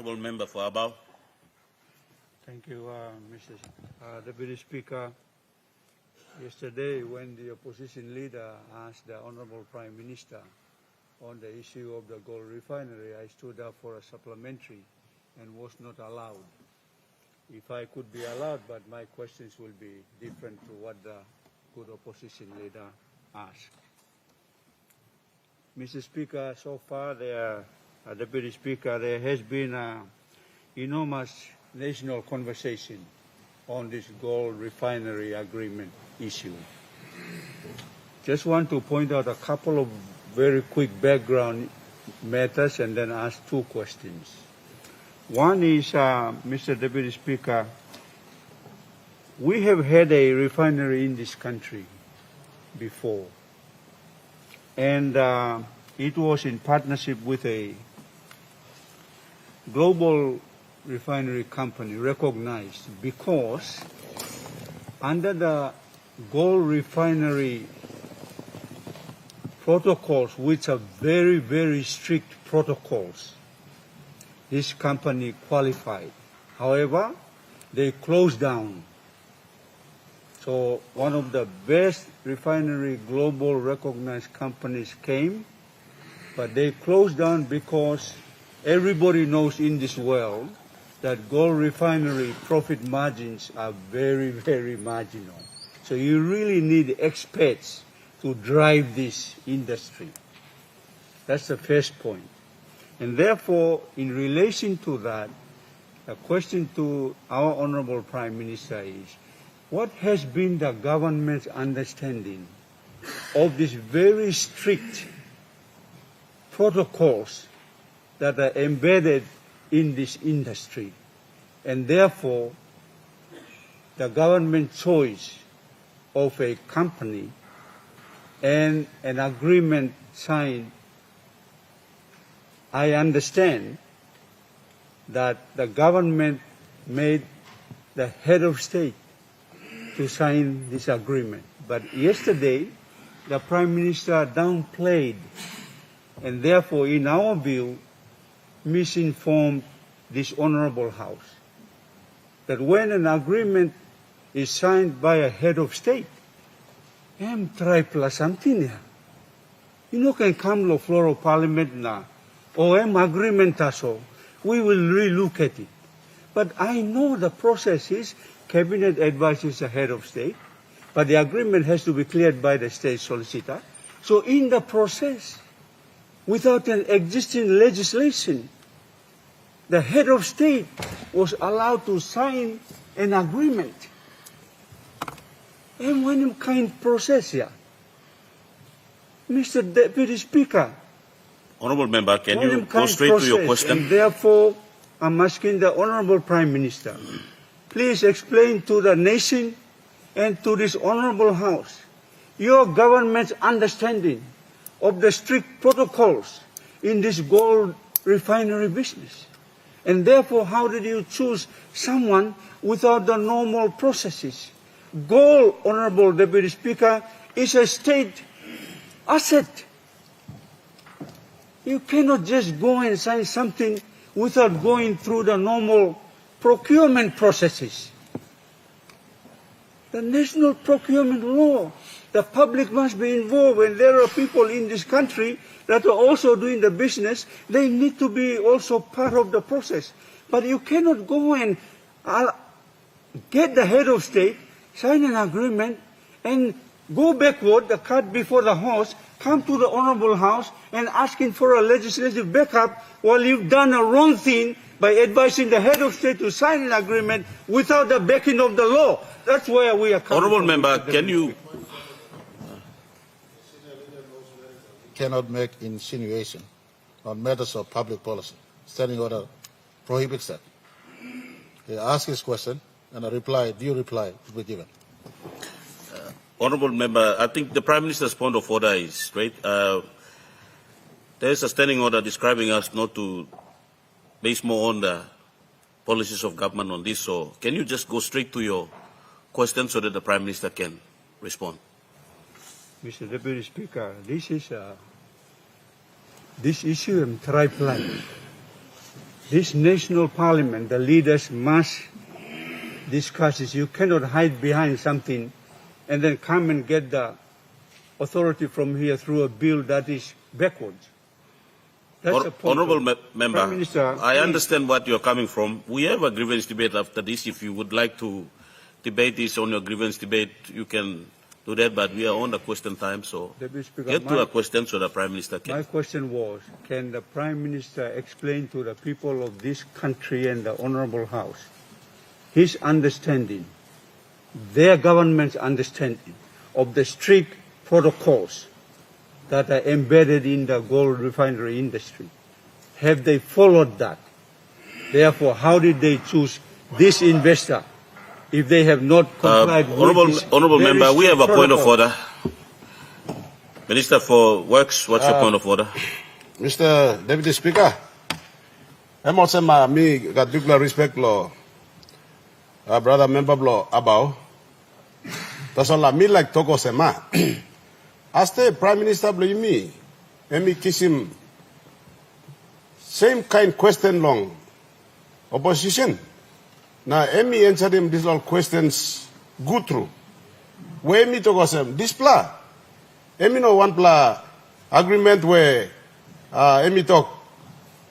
Honourable Member for Abao. Thank you, Mr. Deputy Speaker. Yesterday, when the opposition leader asked the Honourable Prime Minister on the issue of the Gold Refinery, I stood up for a supplementary and was not allowed. If I could be allowed, but my questions will be different to what the good opposition leader asked. Mr. Speaker, so far, Deputy Speaker, there has been an enormous national conversation on this Gold Refinery agreement issue. Just want to point out a couple of very quick background matters and then ask two questions. One is, Mr. Deputy Speaker, we have had a refinery in this country before, and it was in partnership with a global refinery company recognized because under the Gold Refinery protocols, which are very, very strict protocols, this company qualified. However, they closed down. So one of the best refinery global recognized companies came, but they closed down because everybody knows in this world that gold refinery profit margins are very, very marginal. So you really need experts to drive this industry. That's the first point. And therefore, in relation to that, a question to our Honourable Prime Minister is, what has been the government's understanding of these very strict protocols that are embedded in this industry, and therefore the government choice of a company and an agreement signed? I understand that the government made the head of state to sign this agreement. But yesterday, the Prime Minister downplayed and therefore, in our view, misinformed this Honourable House that when an agreement is signed by a head of state, try plus something, can come to floor of parliament na, or agreement aso, we will relook at it. But I know the process is cabinet advises the head of state, but the agreement has to be cleared by the state solicitor. So in the process, without an existing legislation, the head of state was allowed to sign an agreement. And when kind process here, Mr. Deputy Speaker. Honourable Member, can you go straight to your question? And therefore, I'm asking the Honourable Prime Minister, please explain to the nation and to this Honourable House your government's understanding of the strict protocols in this gold refinery business. And therefore, how did you choose someone without the normal processes? Gold, Honourable Deputy Speaker, is a state asset. You cannot just go and sign something without going through the normal procurement processes. The national procurement law, the public must be involved. When there are people in this country that are also doing the business, they need to be also part of the process. But you cannot go and get the head of state, sign an agreement, and go backward, the cart before the horse, come to the Honourable House and asking for a legislative backup while you've done a wrong thing by advising the head of state to sign an agreement without the backing of the law. That's where we are coming Honourable from. Member, can you... Cannot make insinuation on matters of public policy. Standing order prohibits that. He asked his question and a reply, due reply, will be given. Honourable Member, I think the Prime Minister's point of order is straight. There is a standing order describing us not to base more on the policies of government on this. So can you just go straight to your question so that the Prime Minister can respond? Mr. Deputy Speaker, this issue is triplant. This national parliament, the leaders must discuss this. You cannot hide behind something and then come and get the authority from here through a bill that is backwards. That's the point. Honourable Member, Prime Minister, I understand what you're coming from. We have a grievance debate after this. If you would like to debate this on your grievance debate, you can do that, but we are on the question time, so Deputy Speaker, get to a question so the Prime Minister can. My question was, can the Prime Minister explain to the people of this country and the Honourable House his understanding, their government's understanding of the strict protocols that are embedded in the gold refinery industry? Have they followed that? Therefore, how did they choose this investor if they have not complied with this Honourable very Member, we have a strict point of protocol? order. Minister for Works, what's your point of order? Mr. Deputy Speaker, I'm also me got due respect law. Brother member law about. That's all me like Toko Sema. As the Prime Minister blame me, and me kiss him. Same kind question long. Opposition. Now, Emi answered him these all questions good through. Where me to go sem this pla. Emi no one pla agreement where Emi talk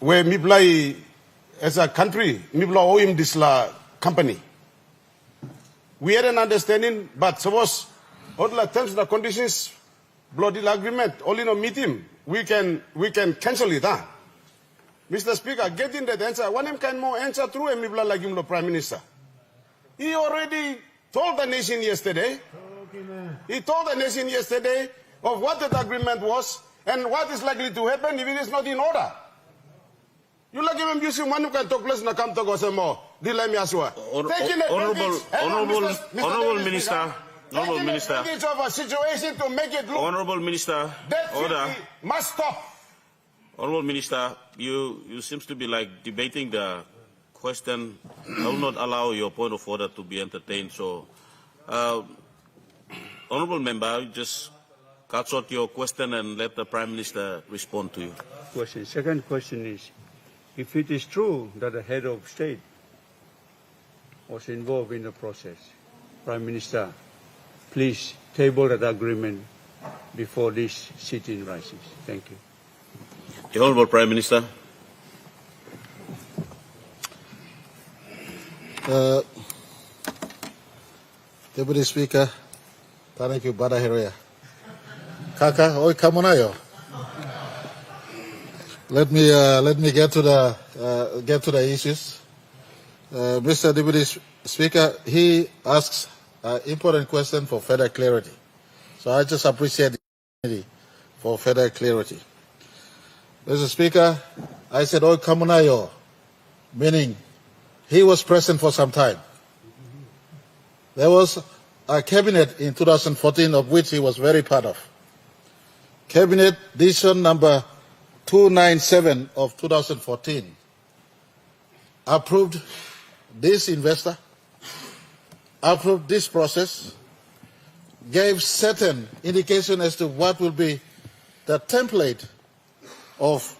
where me play as a country, me play owe him this la company. We had an understanding, but suppose all the terms and the conditions bloody agreement, only no meet him. We can cancel it, huh? Mr. Speaker, getting that answer, one him can more answer through a Mibla like him, the Prime Minister. He already told the nation yesterday. He told the nation yesterday of what that agreement was and what is likely to happen if it is not in order. You like him using one who can talk less and come to go some more. Honourable Minister. Honourable Minister. Of a situation to make it look. Honourable Minister. Order. Must stop. Honourable Minister, you seems to be like debating the question. I will not allow your point of order to be entertained. So, Honourable Member, just cut short your question and let the Prime Minister respond to you. Question. Second question is, if it is true that the head of state was involved in the process, Prime Minister, please table that agreement before this sitting rises. Thank you. The Honourable Prime Minister. Deputy Speaker, thank you, Bada Heroya. Kaka, oi kamunayo. Let me get to the issues. Mr. Deputy Speaker, he asks an important question for further clarity. So I just appreciate the opportunity for further clarity. Mr. Speaker, I said, oi kamunayo, meaning he was present for some time. There was a cabinet in 2014 of which he was very part of. Cabinet decision number 297 of 2014 approved this investor, approved this process, gave certain indication as to what will be the template of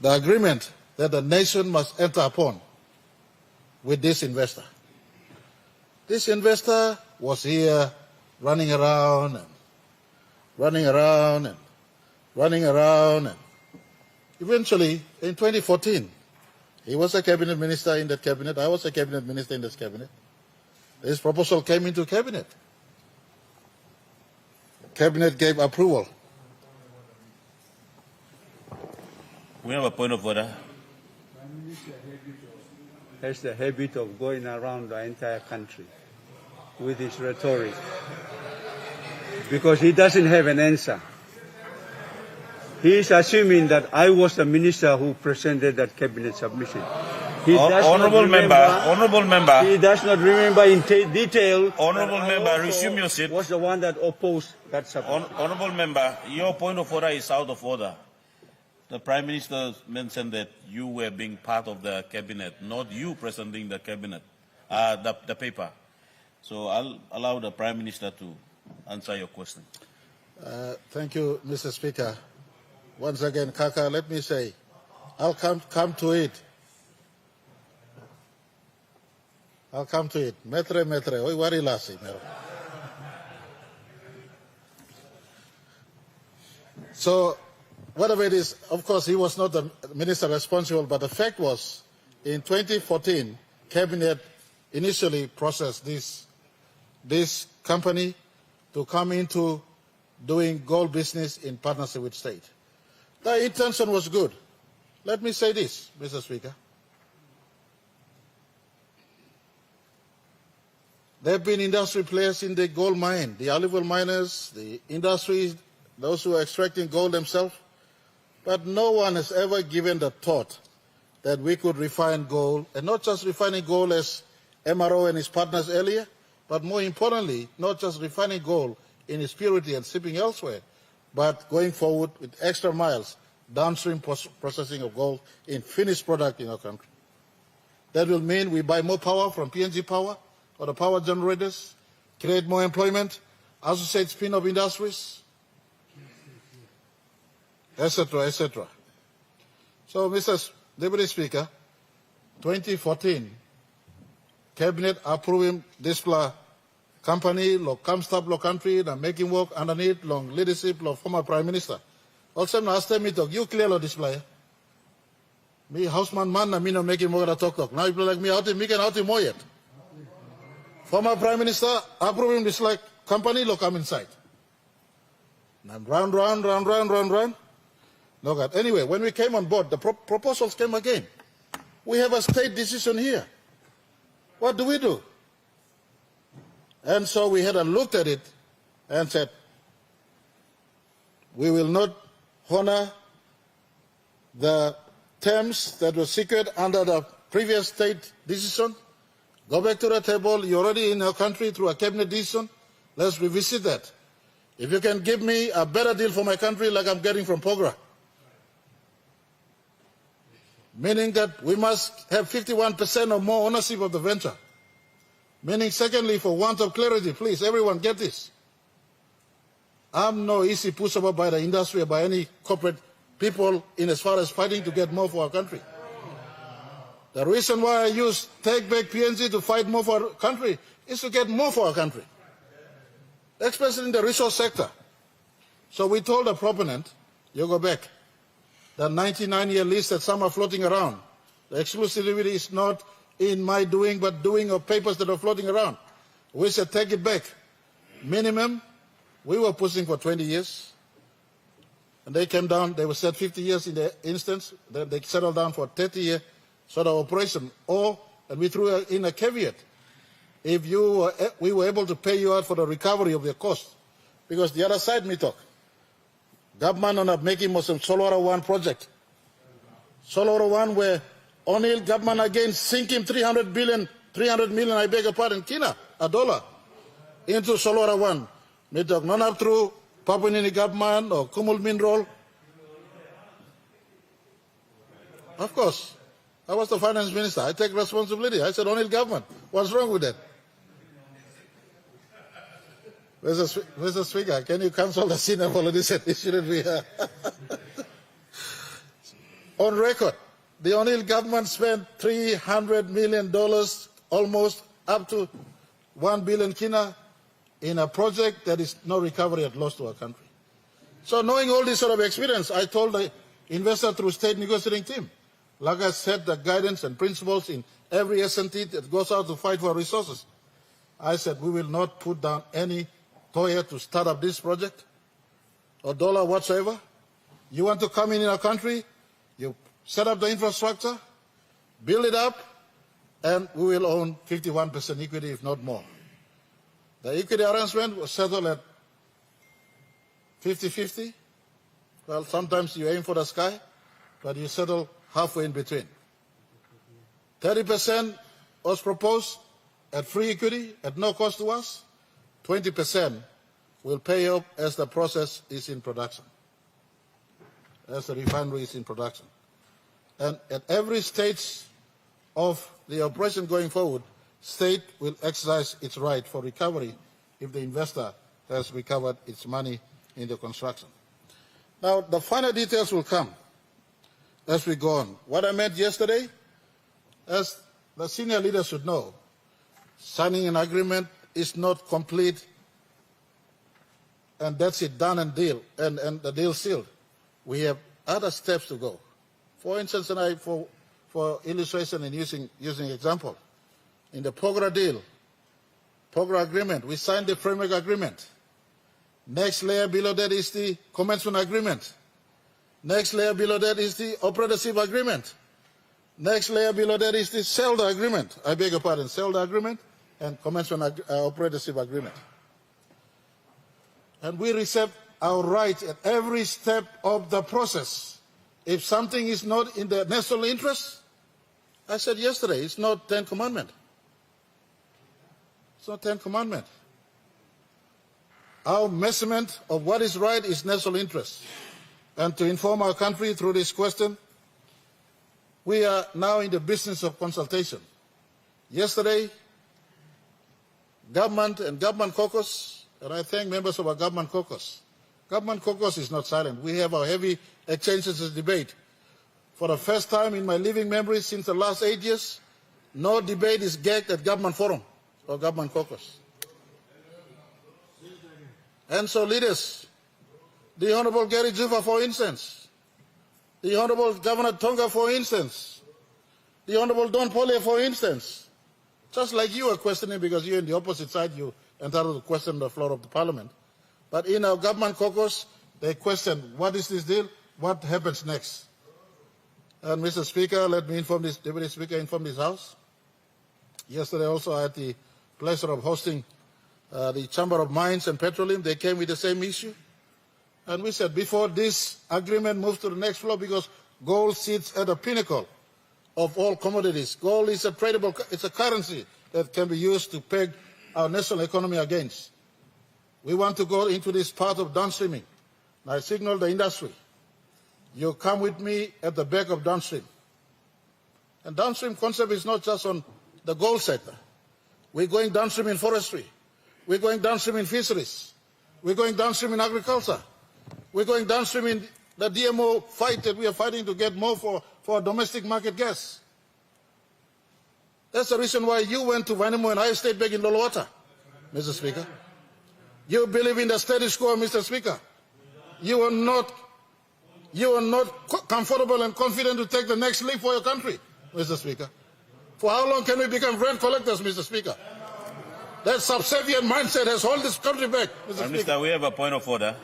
the agreement that the nation must enter upon with this investor. This investor was here running around and running around and running around, and eventually in 2014 he was a cabinet minister in that cabinet, I was a cabinet minister in this cabinet. This proposal came into cabinet. Cabinet gave approval. We have a point of order. Prime Minister has the habit of going around the entire country with his rhetoric because he doesn't have an answer. He is assuming that I was the minister who presented that cabinet submission. Honourable Member. He does not remember in detail. Honourable Member, resume your seat. Was the one that opposed that submission. Honourable Member, your point of order is out of order. The Prime Minister mentioned that you were being part of the cabinet, not you presenting the cabinet, the paper. So I'll allow the Prime Minister to answer your question. Thank you, Mr. Speaker. Once again, Kaka, let me say, I'll come to it I'll come to it. Metre, oi wari lasi, mero. So, whatever it is, of course, he was not the minister responsible, but the fact was, in 2014, Cabinet initially processed this company to come into doing gold business in partnership with state. The intention was good. Let me say this, Mr. Speaker. There have been industry players in the gold mine, the alluvial miners, the industries, those who are extracting gold themselves, but no one has ever given the thought that we could refine gold, and not just refining gold as MRO and his partners earlier, but more importantly, not just refining gold in its purity and shipping elsewhere, but going forward with extra miles, downstream processing of gold in finished product in our country. That will mean we buy more power from PNG Power or the power generators, create more employment, associate spin-off industries, etc., etc. So, Mr. Deputy Speaker, 2014, Cabinet approving this company, lo Comstock, lo country, the making work underneath, long leadership of former Prime Minister. Also, last time you clear lo display. Me houseman man na me no making more talk. Now you like me out me can out more yet. Former Prime Minister approving this company, lo come inside. Now run. Look at anyway, when we came on board, the proposals came again. We have a state decision here. What do we do? And so we had a look at it and said, we will not honor the terms that were secured under the previous state decision. Go back to the table. You're already in your country through a cabinet decision. Let's revisit that. If you can give me a better deal for my country like I'm getting from Pogra, meaning that we must have 51% or more ownership of the venture. Meaning, secondly, for want of clarity, please, everyone get this. I'm no easy pushover by the industry or by any corporate people in as far as fighting to get more for our country. The reason why I use Take Back PNG to fight more for our country is to get more for our country, especially in the resource sector. So we told the proponent, you go back, the 99-year list that some are floating around, the exclusivity is not in my doing, but doing of papers that are floating around. We said take it back. Minimum, we were pushing for 20 years. And they came down, they were set 50 years in the instance, then they settled down for 30-year sort of operation. Or, and we threw in a caveat, if we were able to pay you out for the recovery of your cost. Because the other side, me talk. Government on making some Solora 1 project. Solora 1 where O'Neill government again sinking 300 million, I beg your pardon, kina, $1, into Solora 1. Me talk not up through Papua New Guinea government or Kumul Mineral. Of course. I was the finance minister. I take responsibility. I said, O'Neill government, what's wrong with that? Mr. Speaker, can you cancel the senior politician? It shouldn't be here. On record, the O'Neill government spent $300 million, almost up to 1 billion kina, in a project that is no recovery at loss to our country. So knowing all this sort of experience, I told the investor through state negotiating team, like I said, the guidance and principles in every S&T that goes out to fight for resources. I said, we will not put down any toya to start up this project or dollar whatsoever. You want to come in our country, you set up the infrastructure, build it up, and we will own 51% equity, if not more. The equity arrangement was settled at 50-50. Well, sometimes you aim for the sky, but you settle halfway in between. 30% was proposed at free equity, at no cost to us. 20% will pay up as the process is in production, as the refinery is in production. And at every stage of the operation going forward, state will exercise its right for recovery if the investor has recovered its money in the construction. Now, the final details will come as we go on. What I meant yesterday, as the senior leaders should know, signing an agreement is not complete and that's it, done and deal, and the deal sealed. We have other steps to go. For instance, and for illustration and using example, in the POGRA deal, POGRA agreement, we signed the framework agreement. Next layer below that is the commencement agreement. Next layer below that is the operatorship agreement. Next layer below that is the SELDA agreement. I beg your pardon, SELDA agreement and commencement operatorship agreement. And we reserve our rights at every step of the process. If something is not in the national interest, I said yesterday, it's not 10 Commandment. It's not 10 Commandment. Our measurement of what is right is national interest. And to inform our country through this question, we are now in the business of consultation. Yesterday, government and government caucus, and I thank members of our government caucus. Government caucus is not silent. We have our heavy exchanges and debate. For the first time in my living memory since the last 8 years, no debate is gagged at government forum or government caucus. And so leaders, the Honorable Gary Juba, for instance, the Honorable Governor Tonga, for instance, the Honorable Don Polia, for instance, just like you are questioning because you're in the opposite side, you entitled to question the floor of the parliament. But in our government caucus, they question, what is this deal? What happens next? And Mr. Speaker, let me inform this, Deputy Speaker, inform this House. Yesterday also I had the pleasure of hosting the Chamber of Mines and Petroleum. They came with the same issue. And we said before this agreement moves to the next floor, because gold sits at the pinnacle of all commodities. Gold is a tradable, it's a currency that can be used to peg our national economy against. We want to go into this part of downstreaming. I signal the industry. You come with me at the back of downstream. And downstream concept is not just on the gold sector. We're going downstream in forestry. We're going downstream in fisheries. We're going downstream in agriculture. We're going downstream in the DMO fight that we are fighting to get more for domestic market gas. That's the reason why you went to Vanimo and I stayed back in Lolota, Mr. Speaker. You believe in the status quo, Mr. Speaker. You are not comfortable and confident to take the next leap for your country, Mr. Speaker. For how long can we become rent collectors, Mr. Speaker? That subservient mindset has held this country back, Mr. Speaker. Minister, we have a point of order.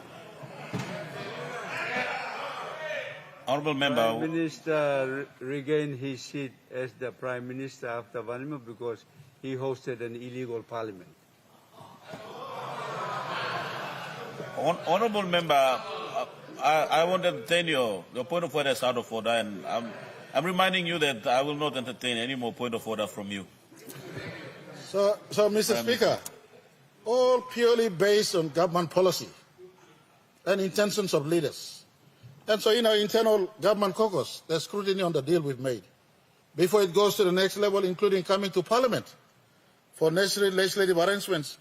Honourable Member. Prime Minister regained his seat as the Prime Minister after Vanimo because he hosted an illegal parliament. Honourable Member, I want to entertain your point of order is out of order, and I'm reminding you that I will not entertain any more point of order from you. So Mr. Speaker, all purely based on government policy and intentions of leaders. And so in our internal government caucus, there's scrutiny on the deal we've made. Before it goes to the next level, including coming to Parliament for necessary legislative arrangements,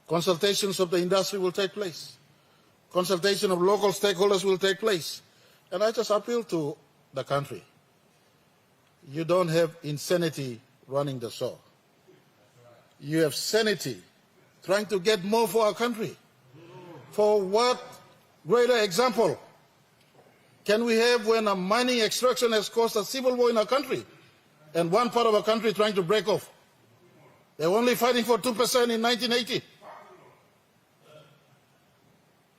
consultations of the industry will take place. Consultation of local stakeholders will take place. And I just appeal to the country. You don't have insanity running the show. You have sanity trying to get more for our country. For what greater example can we have when a mining extraction has caused a civil war in our country and one part of our country trying to break off? They were only fighting for 2% in 1980.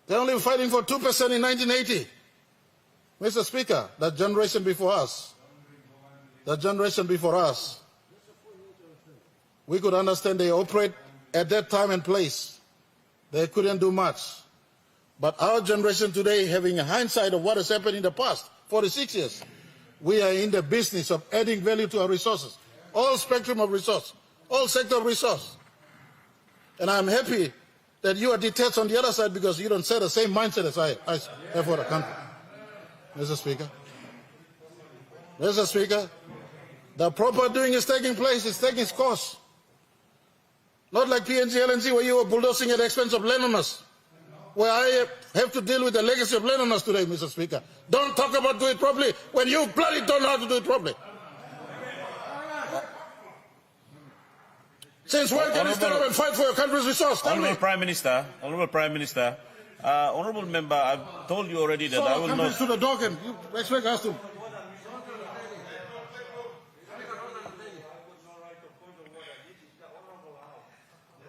They're only fighting for 2% in 1980. Mr. Speaker, the generation before us, we could understand they operate at that time and place. They couldn't do much. But our generation today, having a hindsight of what has happened in the past, 46 years, we are in the business of adding value to our resources. All spectrum of resource, all sector of resource. And I'm happy that you are detached on the other side because you don't share the same mindset as I have for the country. Mr. Speaker. Mr. Speaker, the proper doing is taking place, it's taking its course. Not like PNG, LNG, where you were bulldozing at the expense of landowners. Where I have to deal with the legacy of landowners today, Mr. Speaker. Don't talk about do it properly when you bloody don't know how to do it properly. Since when can you stand up and fight for your country's resource? Tell me. Honorable Prime Minister, honorable member, I've told you already that I will not. To the dog and you expect us to.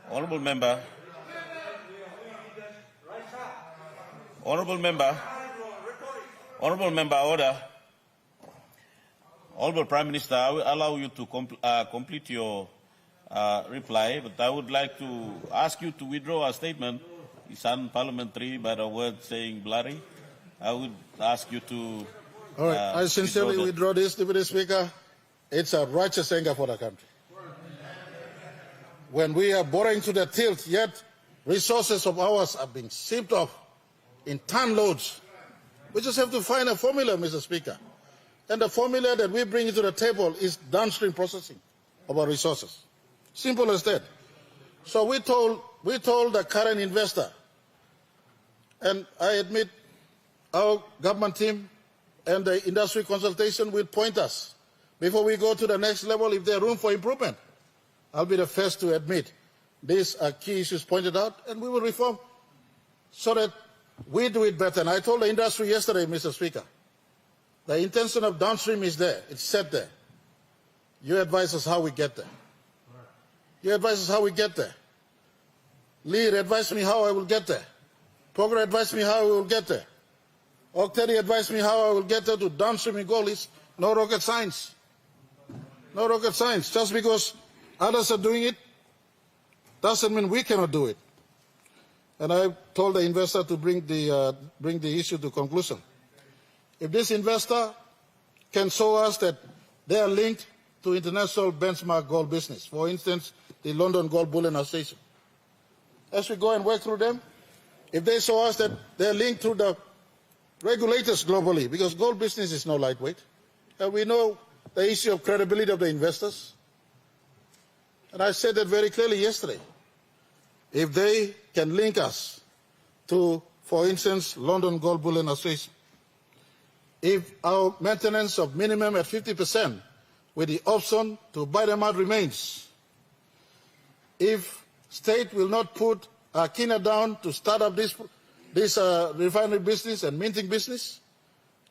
Honorable member, order. Honorable Prime Minister, I will allow you to complete your reply, but I would like to ask you to withdraw a statement. It's unparliamentary by the word saying blurry. I would ask you to. All right, I sincerely withdraw this, Deputy Speaker. It's a righteous anger for the country. When we are borrowing to the tilt, yet resources of ours are being sipped off in ton loads. We just have to find a formula, Mr. Speaker. And the formula that we bring to the table is downstream processing of our resources. Simple as that. So we told the current investor, and I admit our government team and the industry consultation will point us before we go to the next level if there's room for improvement. I'll be the first to admit these are key issues pointed out, and we will reform so that we do it better. And I told the industry yesterday, Mr. Speaker, the intention of downstream is there. It's set there. You advise us how we get there. You advise us how we get there. Lead advise me how I will get there. Pogra advise me how I will get there. Octedi advise me how I will get there to downstream goal is no rocket science. No rocket science. Just because others are doing it doesn't mean we cannot do it. And I told the investor to bring the issue to conclusion. If this investor can show us that they are linked to international benchmark gold business, for instance, the London Gold Bullion Association, as we go and work through them, if they show us that they are linked to the regulators globally, because gold business is no lightweight, and we know the issue of credibility of the investors, and I said that very clearly yesterday. If they can link us to, for instance, London Gold Bullion Association, if our maintenance of minimum at 50% with the option to buy them out remains, if state will not put Kina down to start up this refinery business and minting business,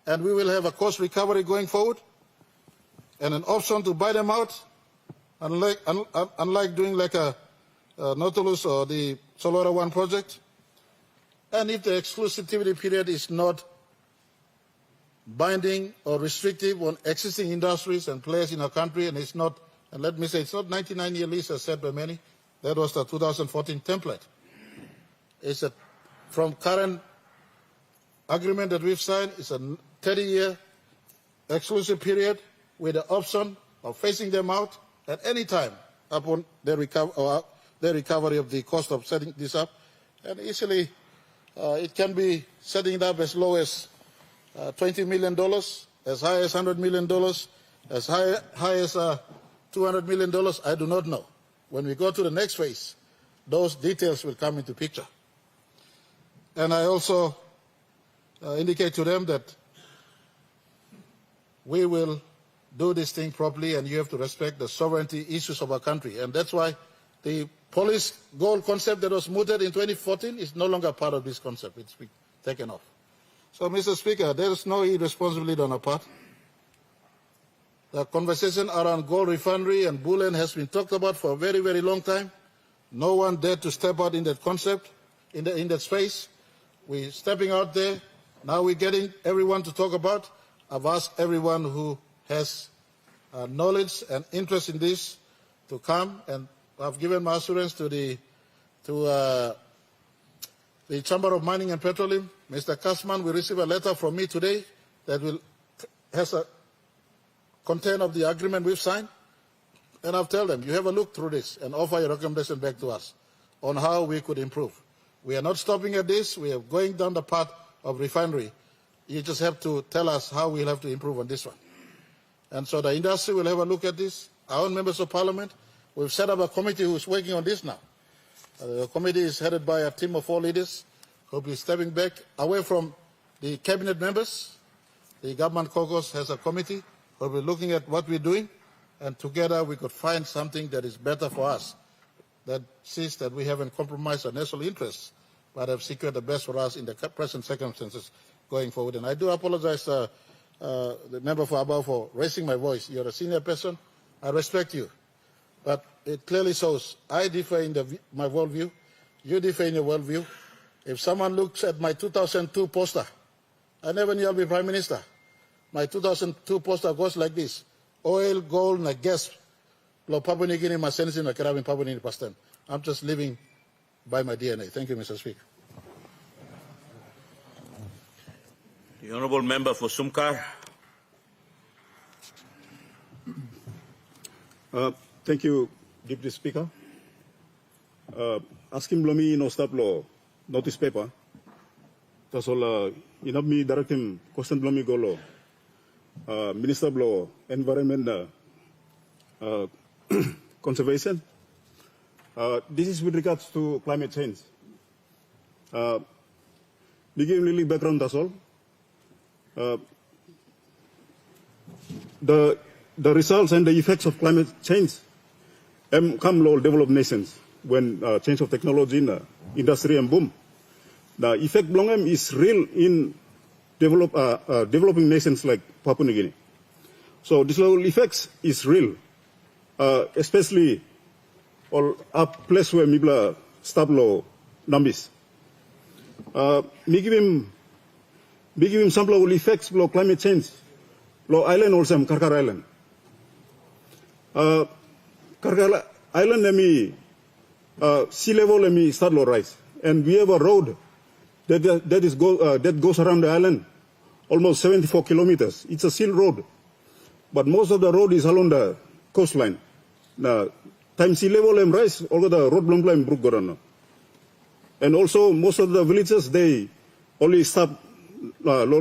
and we will have a cost recovery going forward, and an option to buy them out, unlike doing like a Nautilus or the Solora 1 project, and if the exclusivity period is not binding or restrictive on existing industries and players in our country, and it's not, and let me say, it's not 99-year lease as said by many, that was the 2014 template. It's from current agreement that we've signed, it's a 30-year exclusive period with the option of phasing them out at any time upon their recovery of the cost of setting this up. And easily it can be setting it up as low as $20 million, as high as $100 million, as high as $200 million, I do not know. When we go to the next phase, those details will come into picture. And I also indicate to them that we will do this thing properly, and you have to respect the sovereignty issues of our country. And that's why the police gold concept that was mooted in 2014 is no longer part of this concept. It's been taken off. So, Mr. Speaker, there is no irresponsibility on our part. The conversation around Gold Refinery and bullion has been talked about for a very, very long time. No one dared to step out in that concept, in that space. We're stepping out there. Now we're getting everyone to talk about. I've asked everyone who has knowledge and interest in this to come, and I've given my assurance to the Chamber of Mining and Petroleum. Mr. Kasman will receive a letter from me today that has a content of the agreement we've signed, and I've told them, you have a look through this and offer your recommendation back to us on how we could improve. We are not stopping at this. We are going down the path of refinery. You just have to tell us how we'll have to improve on this one. And so the industry will have a look at this. Our own members of parliament, we've set up a committee who's working on this now. The committee is headed by a team of 4 leaders who will be stepping back away from the cabinet members. The government caucus has a committee who will be looking at what we're doing, and together we could find something that is better for us that sees that we haven't compromised our national interests, but have secured the best for us in the present circumstances going forward. And I do apologize the member for Abao for raising my voice. You're a senior person. I respect you. But it clearly shows I differ in my worldview. You differ in your worldview. If someone looks at my 2002 poster, I never knew I'll be Prime Minister. My 2002 poster goes like this: oil, gold, and gas. Papua New Guinea, my sense in Papua New Guinea past 10. I'm just living by my DNA. Thank you, Mr. Speaker. The Honourable Member for Sumkar. Thank you, Deputy Speaker. Asking Blomi no stop law notice paper. That's all. Inab me direct him question Blomi go law. Minister law Environment Conservation. This is with regards to climate change. Begin really background. That's all. The results and the effects of climate change come low developed nations when change of technology in industry and boom. The effect belong is real in developing nations like Papua New Guinea. So this level effects is real, especially all up place where Mibla stablo numbers. Me give him some level effects below climate change. Low island also Karkar Island. Karkar Island sea level start low rise, and we have a road that goes around the island, almost 74 kilometers. It's a seal road, but most of the road is along the coastline. Now, time sea level rise, all the road blom brook gorano, and also most of the villages they only stop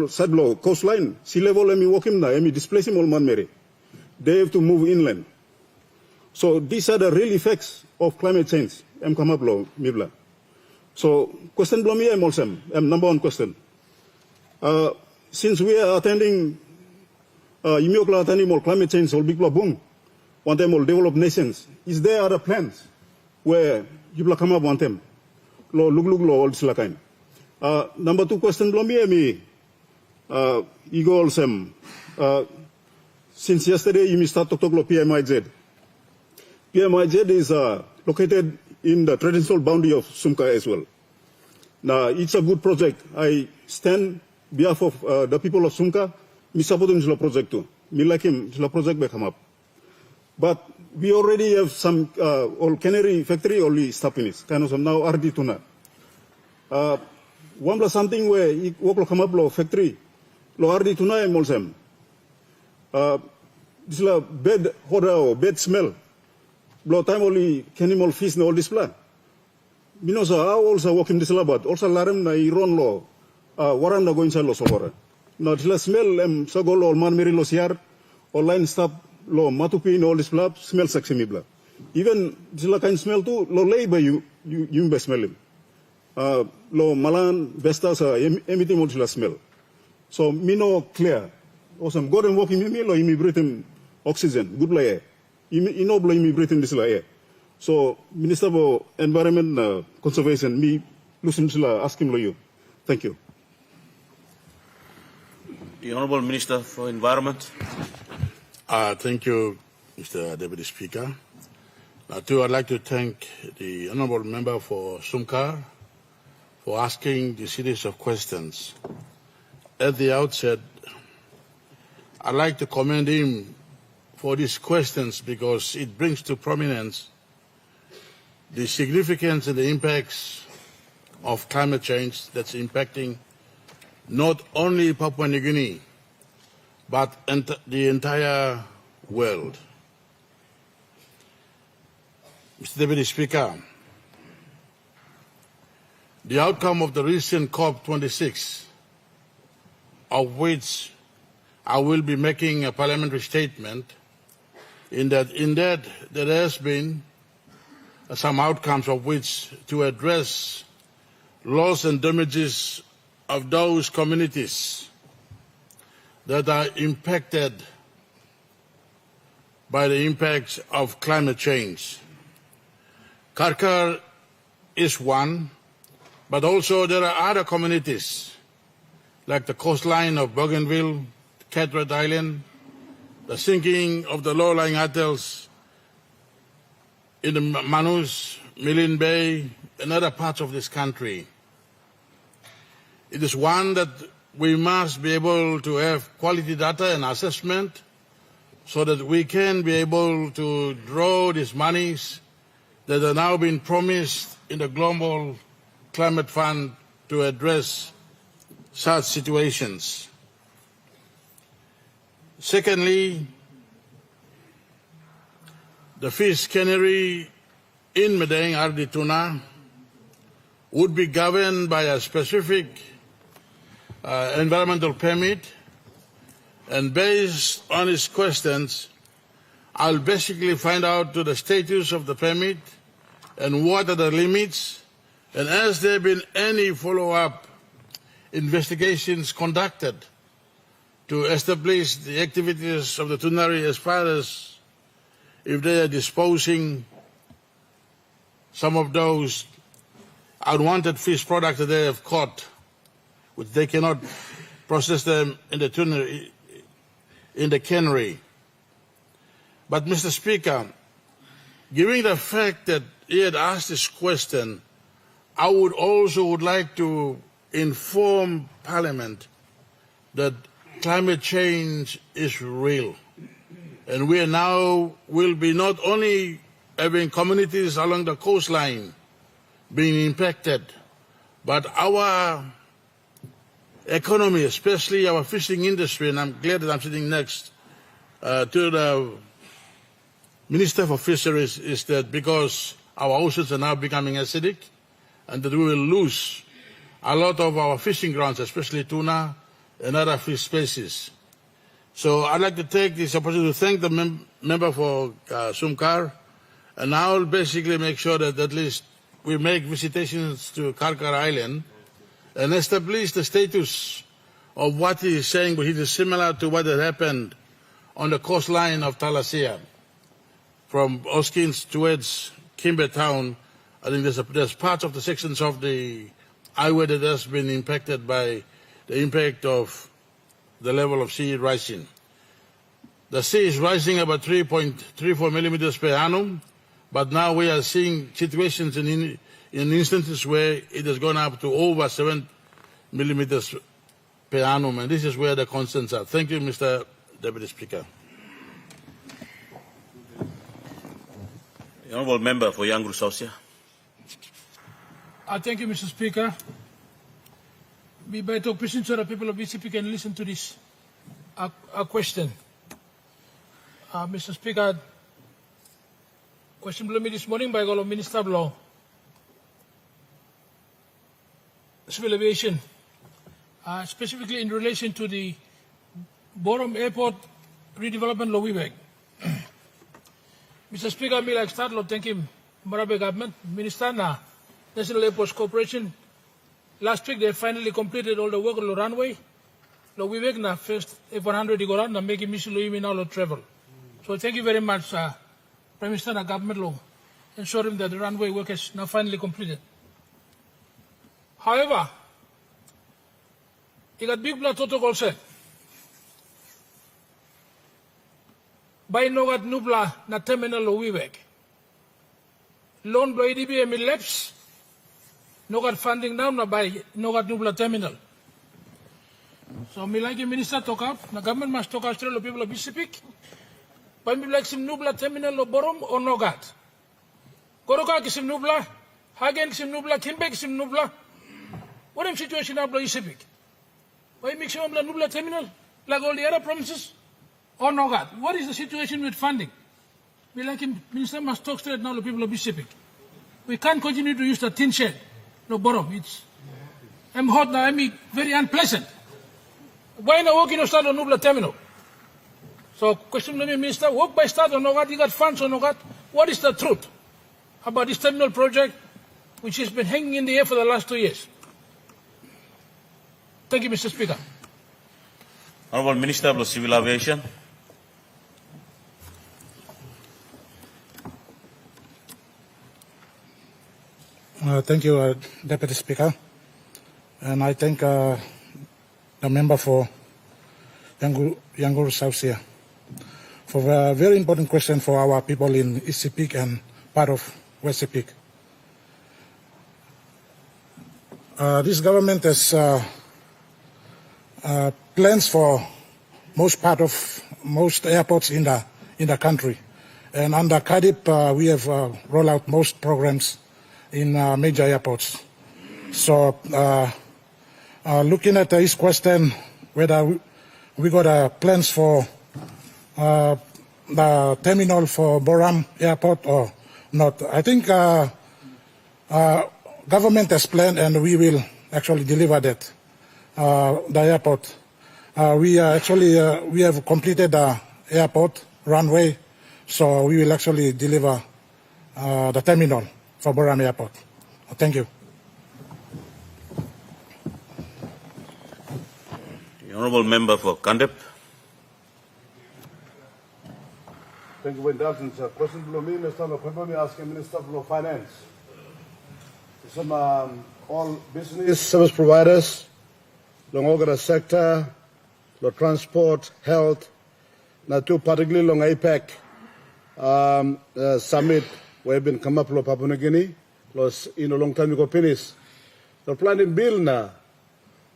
side low coastline. Sea level walk him na displace him all man Mary. They have to move inland. So these are the real effects of climate change. Come up low, Mibla. So question below me, also number one question. Since we are attending, attending more climate change, all big boom, one time all developed nations. Is there other plans where you will come up one time? Low look all this kind. Number two question below me, ego also. Since yesterday you start to talk about PMIZ. PMIZ is located in the traditional boundary of Sumka as well. Now, it's a good project. I stand behalf of the people of Sumka. Me support him this project too. Me like him, this project may come up. But we already have some all cannery factory only stopping it. Kind of some now RD tuna. One plus something where it will come up lo factory. Lo RD tuna and molsem. This is a bad odor or bad smell. Blow time only animal fish no all this plan. Minosa also walking this but also larem na iron law waran na going salo sokora. No this smell so go lo man meri lo siar online stop lo matupi no all this blab smell sexy mi blab. Even this kind smell too lo lay by you be smell him. Lo malan vestas emitting all this smell. So mino clear. Awesome. Go and walking me lo imi breathing oxygen good lay. You blow me breathing this air. So, Minister for Environment Conservation, me listen to ask him you. Thank you. The Honourable Minister for Environment. Thank you, Mr. Deputy Speaker. Too, I'd like to thank the Honourable Member for Sumkar for asking the series of questions. At the outset, I'd like to commend him for these questions because it brings to prominence the significance and the impacts of climate change that's impacting not only Papua New Guinea, but the entire world. Mr. Deputy Speaker, the outcome of the recent COP26, of which I will be making a parliamentary statement, in that there has been some outcomes of which to address loss and damages of those communities that are impacted by the impacts of climate change. Karkar is one, but also there are other communities like the coastline of Bougainville, Carteret Island, the sinking of the low-lying atolls in the Manus, Milne Bay, and other parts of this country. It is one that we must be able to have quality data and assessment so that we can be able to draw these monies that are now being promised in the Global Climate Fund to address such situations. Secondly, the fish cannery in Medang, Ardi Tuna, would be governed by a specific environmental permit, and based on his questions, I'll basically find out to the status of the permit and what are the limits, and has there been any follow-up investigations conducted to establish the activities of the tunnery as far as if they are disposing some of those unwanted fish products that they have caught, which they cannot process them in the tunnery, in the cannery. But Mr. Speaker, given the fact that he had asked this question, I would like to inform Parliament that climate change is real. And we now will be not only having communities along the coastline being impacted, but our economy, especially our fishing industry, and I'm glad that I'm sitting next to the Minister for Fisheries, is that because our oceans are now becoming acidic and that we will lose a lot of our fishing grounds, especially tuna and other fish species. So I'd like to take this opportunity to thank the member for Sumkar, and I'll basically make sure that at least we make visitations to Karkar Island and establish the status of what he is saying, but it is similar to what had happened on the coastline of Thalassia, from Oskins towards Kimber Town. I think there's parts of the sections of the highway that has been impacted by the impact of the level of sea rising. The sea is rising about 3.34 millimeters per annum, but now we are seeing situations in instances where it has gone up to over 7 millimeters per annum, and this is where the concerns are. Thank you, Mr. Deputy Speaker. The Honourable Member for Young Rusosia. Thank you, Mr. Speaker. We better question so the people of BCP can listen to this question. Mr. Speaker, question below me this morning by the Minister of Law, Civil Aviation, specifically in relation to the Borum Airport redevelopment law we beg. Mr. Speaker, I like start thank him, Marabe government, Minister na National Airports Corporation. Last week they finally completed all the work on the runway. Lo we beg na first F-100 igoran na make mission lo imi now travel. So thank you very much, Prime Minister and government law, ensuring that the runway work is now finally completed. However, it got big blood protocol said. By no got nubla na terminal lo we beg. Loan blow EDB emi lapse. No got funding now na by no got nubla terminal. So me like the minister talk up, the government must talk out to the people of Pacific. But me like some nubla terminal lo borom or no got. Koroka ki some nubla, Hagen some nubla, Kimbek some nubla. What is the situation now Pacific? Why make some nubla terminal like all the other promises or no got? What is the situation with funding? Me like him, minister must talk straight now to the people of Pacific. We can't continue to use the tin shed. No borom, I'm hot now, I'm very unpleasant. Why not working on start on Nubla terminal? So question to me, Minister, work by start or no what, you got funds or no what? What is the truth about this terminal project which has been hanging in the air for the last 2 years? Thank you, Mr. Speaker. Honourable Minister of Civil Aviation. Thank you, Deputy Speaker. And I thank the member for Yangur South here for a very important question for our people in East Sepik and part of West Sepik. This government has plans for most airports in the country. And under CADIP, we have rolled out most programs in major airports. So looking at his question, whether we got plans for the terminal for Boram Airport or not, I think government has planned and we will actually deliver that, the airport. We have completed the airport runway, so we will actually deliver the terminal for Boram Airport. Thank you. The Honourable Member for Kandep. Thank you for indulgence. Question below me, Mr. Papua, me asking Minister of Finance. Some all business service providers, long organ sector, the transport, health, now too particularly long APEC summit where been come up with Papua New Guinea, plus in a long time ago finish. The planning bill now,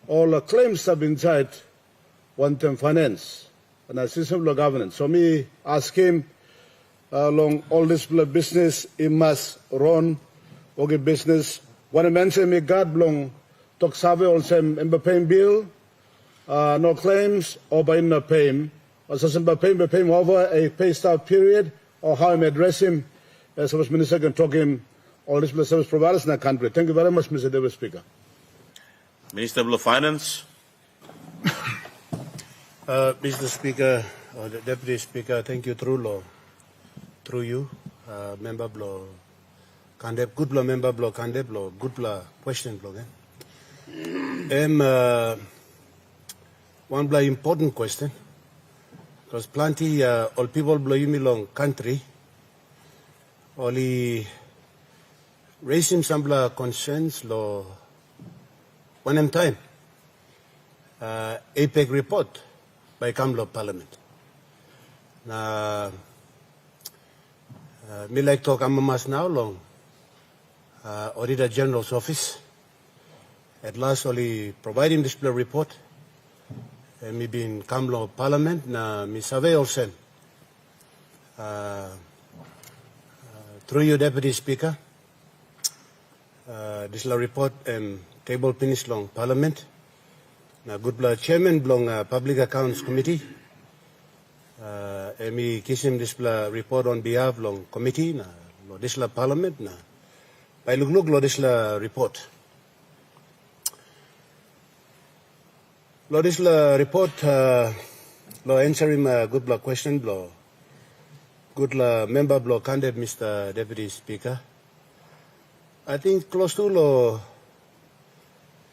all the claims have been tied one-term finance and a system of governance. So me ask him along all this business, it must run okay business. When I mention me God belong talk survey also paying bill, no claims or by no paying, or some paying over a pay stub period, or how I may address him as Service Minister can talk him all these service providers in the country. Thank you very much, Mr. Deputy Speaker. Minister of Finance. Mr. Speaker, or the Deputy Speaker, thank you through you, Member Blow Kandep, good blow Member Blow Kandep, blow good blow question blow. One blow important question, because plenty all people blow you long country, only raising some blow concerns lo one time. APEC report by Kamlo Parliament. Me like talk amamas now long. Auditor General's office. At last only providing this report. Me been Kamlo Parliament na me survey also. Through you, Deputy Speaker. This report table finish long Parliament. Na good chairman belong Public Accounts Committee. Me kisim this report on behalf long committee na lo this Parliament na by look lo this report. Lo this report lo answer him good question lo good member blow candidate Mr. Deputy Speaker. I think close to lo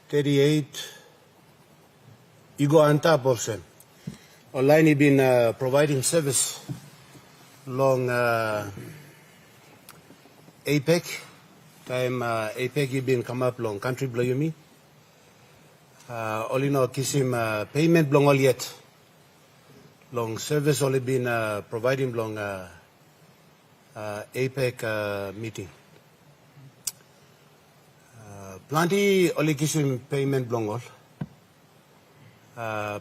38. Igo anta person. Online he been providing service long APEC. Time APEC he been come up long country blow you me. Only no kisim payment long all yet. Long service only been providing long APEC meeting. Plenty only kisim payment long all.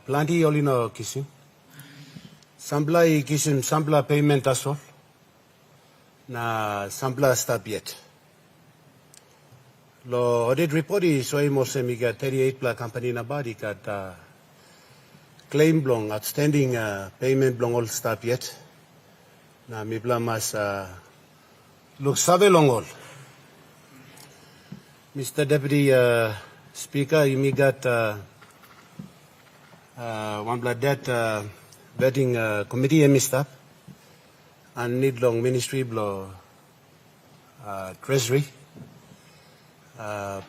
Plenty only no kissing. Sampla kissing sampla payment as well. Na sampla stop yet. Lo audit report is so most miga 38 pla company na body kat claim blong outstanding payment blong all stop yet. Na mi pla mas look save long all. Mr. Deputy Speaker, you got one blood that vetting committee and staff and need long ministry blow treasury.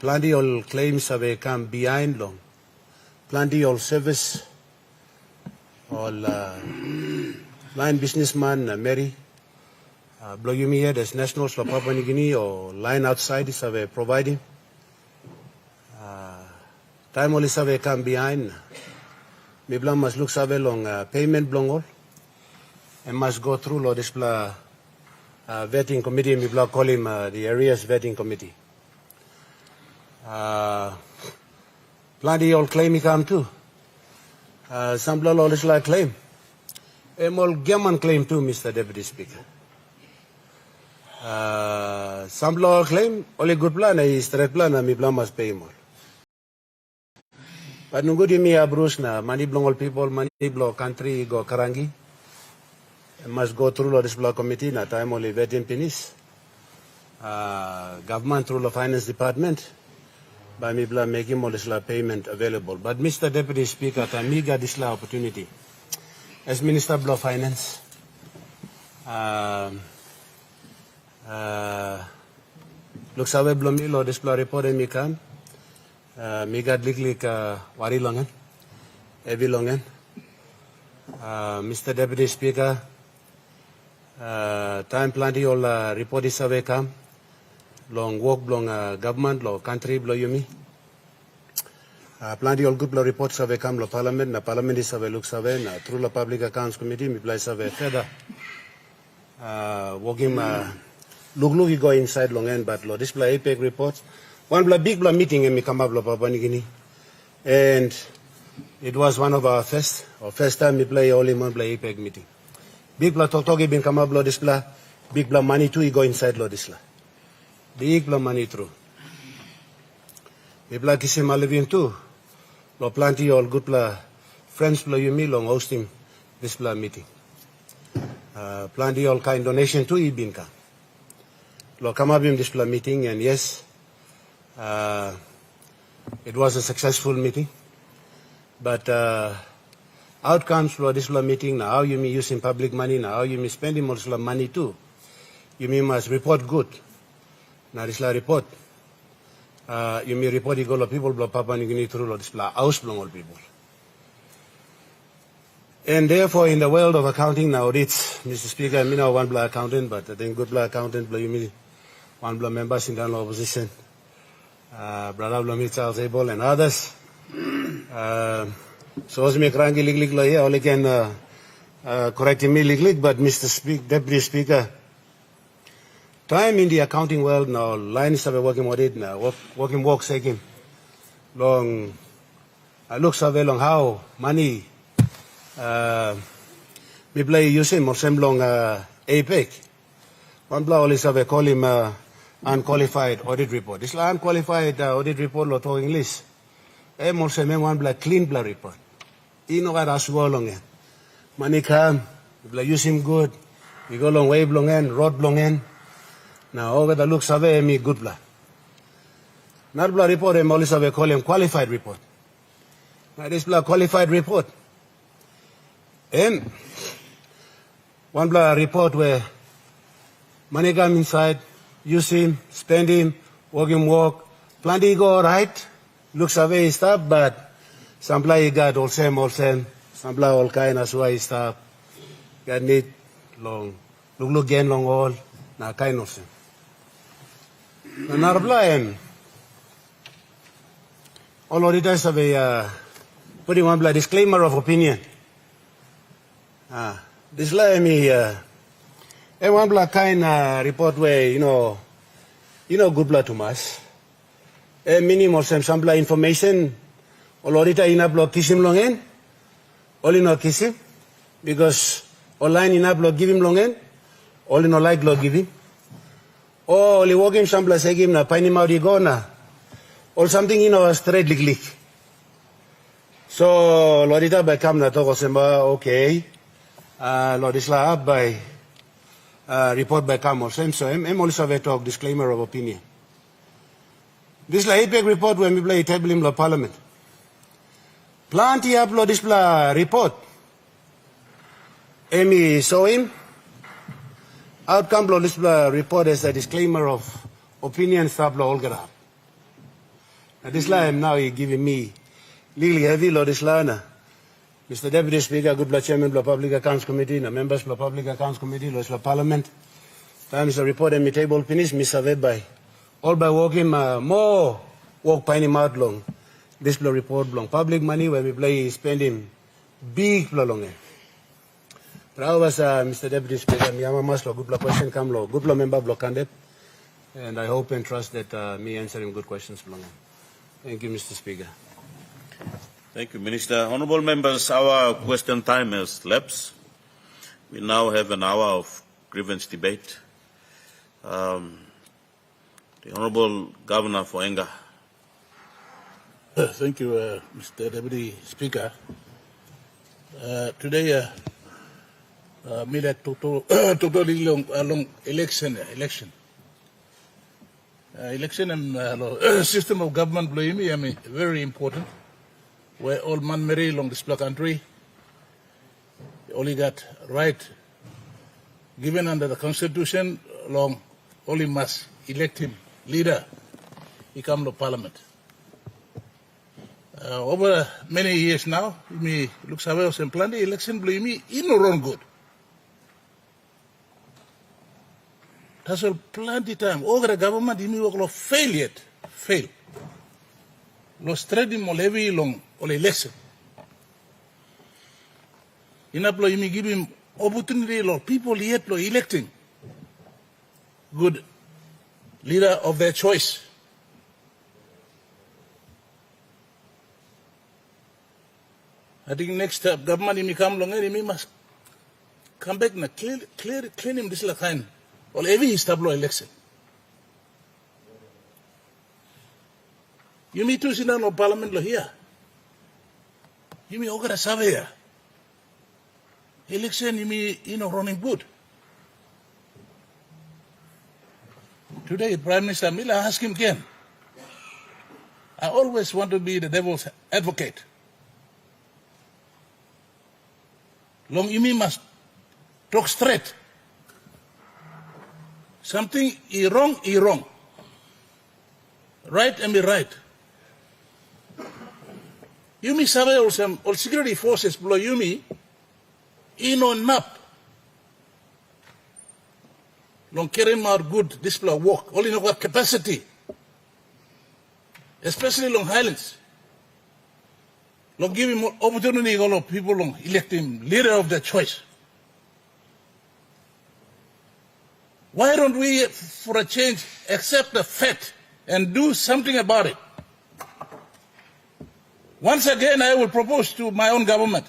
Plenty all claims have come behind long. Plenty all service all line businessman Mary Blow you me here, there's nationals for Papua New Guinea or line outside is providing. Time only survey come behind. Mibla must look survey long payment blong all. And must go through law this vetting committee. Mibla call him the areas vetting committee. Plenty all claim he come too. Some law this claim. All German claim too, Mr. Deputy Speaker. Some law claim only good plan is straight plan and Mibla must pay him all. But no good me Bruce na money belong all people, money belong country go Karangi. And must go through this block committee na time only vetting penis. Government through the finance department by me making all this payment available. But Mr. Deputy Speaker, I got this opportunity as Minister of Finance. Looks away blomilo this report and me come. Me got liklik wari longan, evi longan. Mr. Deputy Speaker, time plenty all report is away come. Long work long government, long country blow you me. Plenty all good reports away come lo parliament, na parliament is away looks away, na through the public accounts committee, me place away further. Working look go inside long end, but lo display APEC reports. One big meeting in Mikamablo, Papua New Guinea. And it was one of our first time we play only one play APEC meeting. Big talk bin Kamablo display, big money too, he go inside lo display. Big money through. We play Kisim Alevin too. Lo plenty all good friends blow you me long hosting this meeting. Plenty all kind donation too, he been come. Lo Kamabim this meeting and yes, it was a successful meeting, but outcomes for this meeting now, how you mean using public money, now how you mean spending more money too. You mean must report good. Now this report. You mean report you go to people blow Papua New Guinea through this house blow all people. And therefore in the world of accounting now it's Mr. Speaker, I mean now one black accountant, but I think good black accountant blow you mean one black members in the opposition. Brother Blomit Charles Abel and others. So as me cranky lig here, only can correct me lig, but Mr. Deputy Speaker, time in the accounting world now, lines are working with it now, working work taking long. I look so long how money we play using more same long APEC. One blow only so call him unqualified audit report. This unqualified audit report lo to English. More same one black clean blood report. Ino ga raswo long en. Money come, we use him good. We go long way long en, road long en. Now over the looks of me good blood. Not blood report em only so call him qualified report. Now this blood qualified report. And one blood report where money come inside, use him, spend him, work, plenty go right, looks away stuff, but some play got all same, some play all kind of way stuff, got need long, look again long all, na kind of same. Another play, all auditors have a putting one blood disclaimer of opinion. This let me and one black kind report where you know good blood to us. A minimum some blood information. All auditor in a block kiss him long end. All in all kiss him because online in a block give him long end. All in all like block give him. Oh, only walk him some blood say him na pine him out go na. Or something straight lick. So auditor by come na talk semba okay. Lord Isla by report by Kamal. So I'm also a talk disclaimer of opinion. This is APEC report when we play table in the parliament. Plenty upload this report. Amy saw him. Outcome of this report is a disclaimer of opinion stuff all get up. And this line now he giving me legally heavy Lord Isla. Mr. Deputy Speaker, good Chairman of the Public Accounts Committee, the members of the Public Accounts Committee, the Parliament, Times the report and me table finish, me surveyed by all by working more work piney mouth long. This blow report long. Public money where we play spending big blow long. But was Mr. Deputy Speaker, me ama mas lo good blow question come lo. Good blow member blow candidate. And I hope and trust that me answering good questions long. Thank you, Mr. Speaker. Thank you, Minister. Honourable members, our question time has lapsed. We now have an hour of grievance debate. The Honourable Governor for Enga. Thank you, Mr. Deputy Speaker. Today, me like totally long election. Election and system of government blame me, very important. Where all man marry along this country, only got right given under the constitution, long only must elect him leader, he come to parliament. Over many years now, me looks away and plan the election blame me in no wrong good. That's all plenty time. Over the government, he work lo fail yet. Fail. Lo straight mo levy long or election. Inaplo imi give him opportunity lo people yet lo electing good leader of their choice. I think next government imi come long imi must come back na clean him this la kind or every establo election. You mean to sit down on parliament lo here. You mean ogara savaya. Election you mean running good. Today Prime Minister Mila asked him again. I always want to be the devil's advocate. Long you mean must talk straight. Something is wrong. Right and be right. Yumi sabe all security forces blow Yumi ino nap. Long carry more good display work. Only no capacity. Especially long Highlands. Long give him opportunity all of people long elect him leader of their choice. Why don't we for a change accept the fact and do something about it? Once again, I will propose to my own government.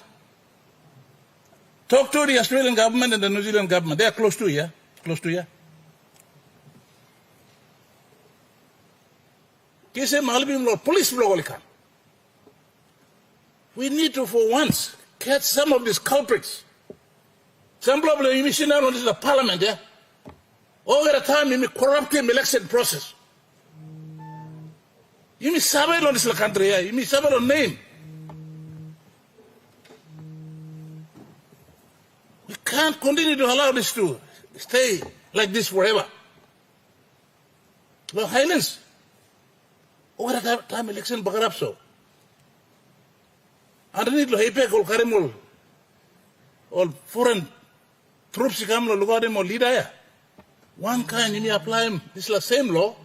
Talk to the Australian government and the New Zealand government. They are close to here. Close to here. Police we need to, for once, catch some of these culprits. Some problem you see now on this parliament, yeah? Over the time, you corrupting election process. You mean sabe on this country, yeah? You mean sabe on name. We can't continue to allow this to stay like this forever. The Highlands, over the time election bagarap so. Underneath lo hepek ol karimol, all foreign troops come lo lugadem leader ya. One kind you may apply him this la same law.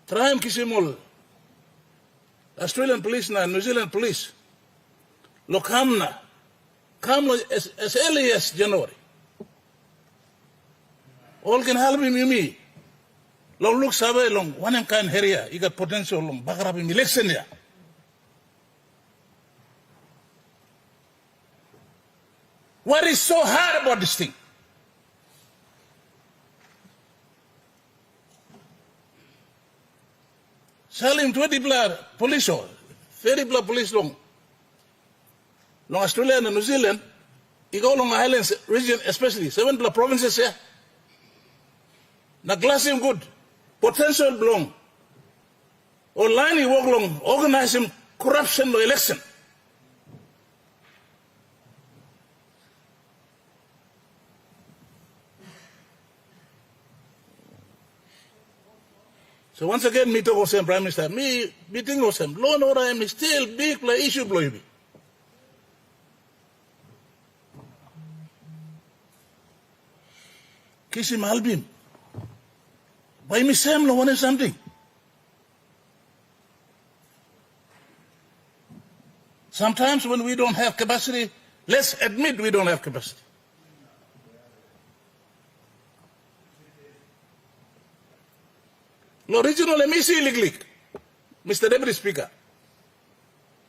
Try him kisimol. Australian police na New Zealand police. Lo come as early as January. All can help him you me. Lo look sabe long one kind area. You got potential long bagarap in election ya. What is so hard about this thing? Salim 20 blood police or 30 blood police long Australia and New Zealand, you go along the Highlands region, especially 7 blood provinces here. Na glassing good, potential long. Online you work long, organizing corruption or election. So once again, me talk of Prime Minister, me think of some law and order is still big issue blow me. Kisim Albim. By me Sam lo one something. Sometimes when we don't have capacity, let's admit we don't have capacity. Lo regional MEC liglik, Mr. Deputy Speaker.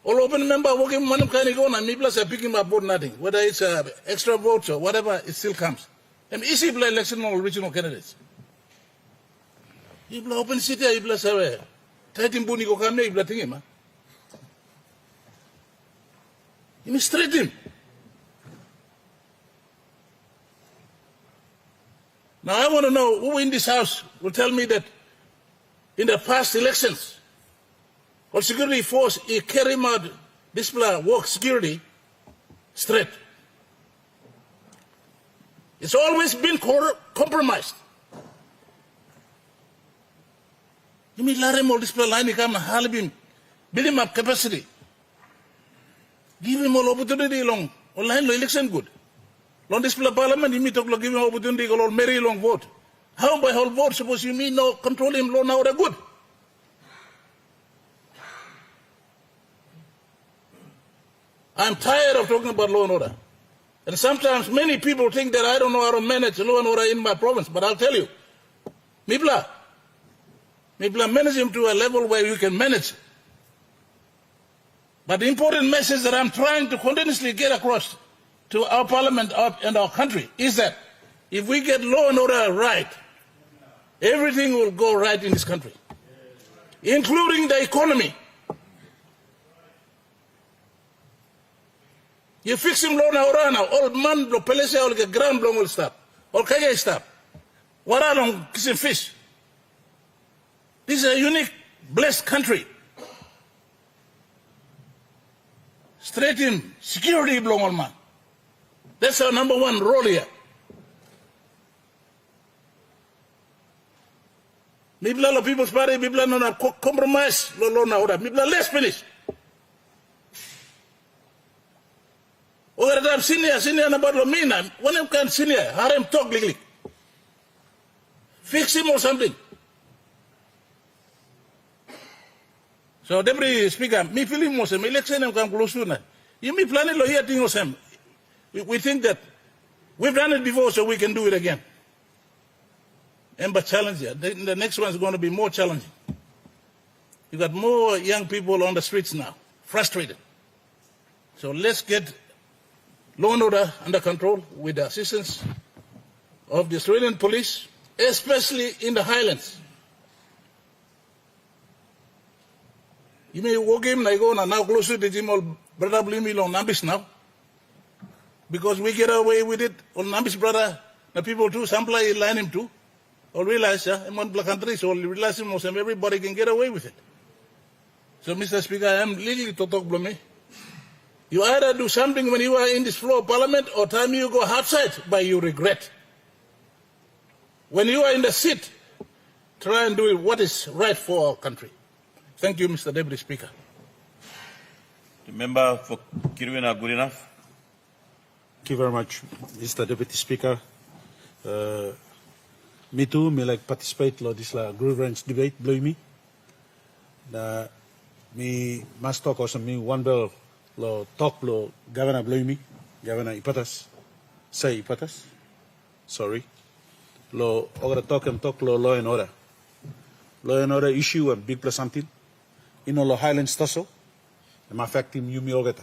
All open member working manam kani go na me plus are picking up vote nothing. Whether it's extra votes or whatever, it still comes. And easy play election or regional candidates. You open city, you plus have 13 buni go come you blessing him. You mistreat him. Now I want to know who in this house will tell me that in the past elections, or security force carry out display work security straight. It's always been compromised. You mean Laremo display line come halibim, build him up capacity. Give him all opportunity long. Online election good. Long display parliament, you mean talk give him opportunity go marry long vote. How by whole vote suppose you mean no control him law now good? I'm tired of talking about law and order. And sometimes many people think that I don't know how to manage law and order in my province, but I'll tell you, Mipla manage him to a level where you can manage. But the important message that I'm trying to continuously get across to our parliament and our country is that if we get law and order right, everything will go right in this country, including the economy. You fix him law and order now, all man blow pelese all get ground blow will stop. All kaya stop. What are long kissing fish? This is a unique, blessed country. Straight in security blow all man. That's our number one role here. Mibla lo People's Party, Mibla no na compromise lo na order. Mibla let's finish. Over the time senior na bad lo mina. When you can senior, harem talk liglik. Fix him or something. So Deputy Speaker, me feeling most election and come close to na. You me planning lo here thing or some. We think that we've done it before, so we can do it again. And but challenge here. The next one is going to be more challenging. You got more young people on the streets now, frustrated. So let's get law and order under control with the assistance of the Australian police, especially in the highlands. You may walk him like go now close to the gym or brother blame on Nambis now. Because we get away with it on Nambis brother, the people too, some play line him too. Or realize, in one black country, so realize him everybody can get away with it. So Mr. Speaker, I am legally to talk to me. You either do something when you are in this floor of parliament or time you go outside by you regret. When you are in the seat, try and do what is right for our country. Thank you, Mr. Deputy Speaker. The member for Kirwina, good enough? Thank you very much, Mr. Deputy Speaker. Me too, me like participate in this grievance debate, believe me. Me must talk also me one bell lo talk lo Governor believe me, Governor Ipatas, say Ipatas, sorry. Lo over talk lo law and order. Law and order issue and big plus something. Ino lo Highlands taso, ma affect him yumi ogeta.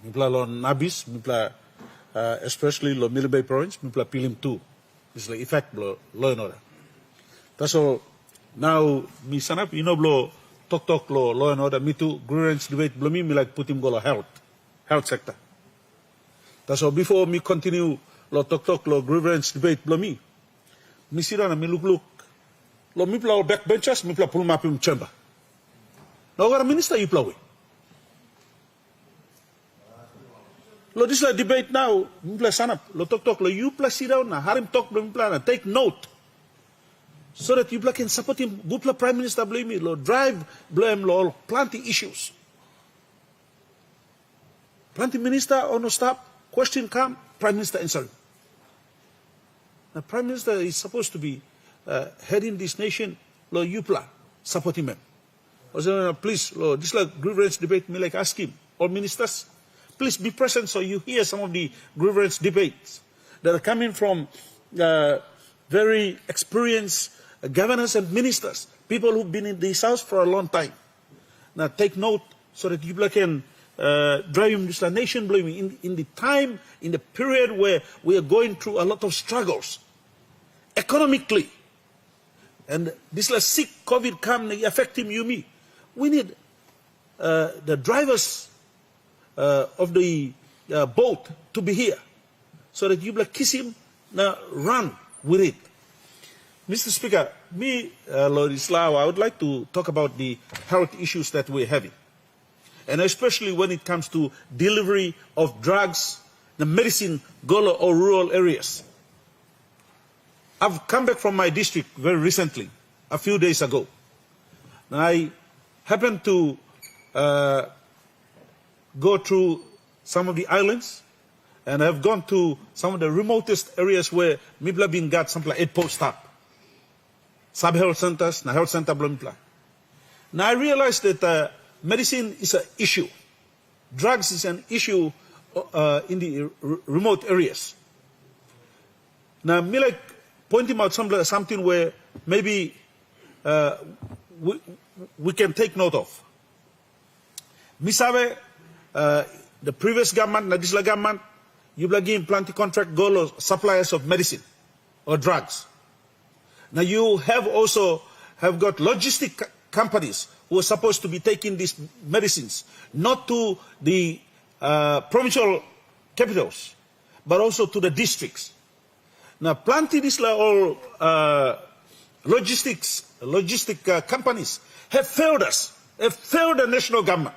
Mi pla lo Nabis, mi pla especially lo Marabe province, mi pla pilim too. It's like effect law and order. That's all. Now me sanap blow talk law and order. Me too grievance debate blow me like put him go health sector. That's all. Before me continue law talk law grievance debate blow me sit down and me look law me pla backbenchers me pla pull map him chamber. Now our minister you pla. Lo this like debate now, mula sanap, lo talk, lo you plus sit down na, harim talk, na, take note. So that you can support him, good Prime Minister blame me, lo drive blame lo plenty issues. Plenty minister or no stop, question come, Prime Minister answer. The Prime Minister is supposed to be heading this nation, lo Yupla, supporting him. Please, lo, this like grievance debate, me like ask him, all ministers, please be present so you hear some of the grievance debates that are coming from very experienced governors and ministers, people who've been in this house for a long time. Now take note so that you can drive this nation blaming in the time, in the period where we are going through a lot of struggles economically. And this like sick COVID come affecting you, me. We need the drivers of the boat to be here so that you kiss him, now run with it. Mr. Speaker, me, Lord Islao, I would like to talk about the health issues that we're having. And especially when it comes to delivery of drugs, the medicine, Golo or rural areas. I've come back from my district very recently, a few days ago. And I happened to go through some of the islands, and I've gone to some of the remotest areas where Mibla been got something like 8 post up. Sub-health centers, na health center, blah, blah. Now I realized that medicine is an issue. Drugs is an issue in the remote areas. Now, me like pointing out something where maybe we can take note of. Misabe, the previous government, the Disla government, you give plenty contract goal suppliers of medicine or drugs. Now you have also got logistic companies who are supposed to be taking these medicines, not to the provincial capitals, but also to the districts. Now plenty these all logistic companies have failed us, have failed the national government,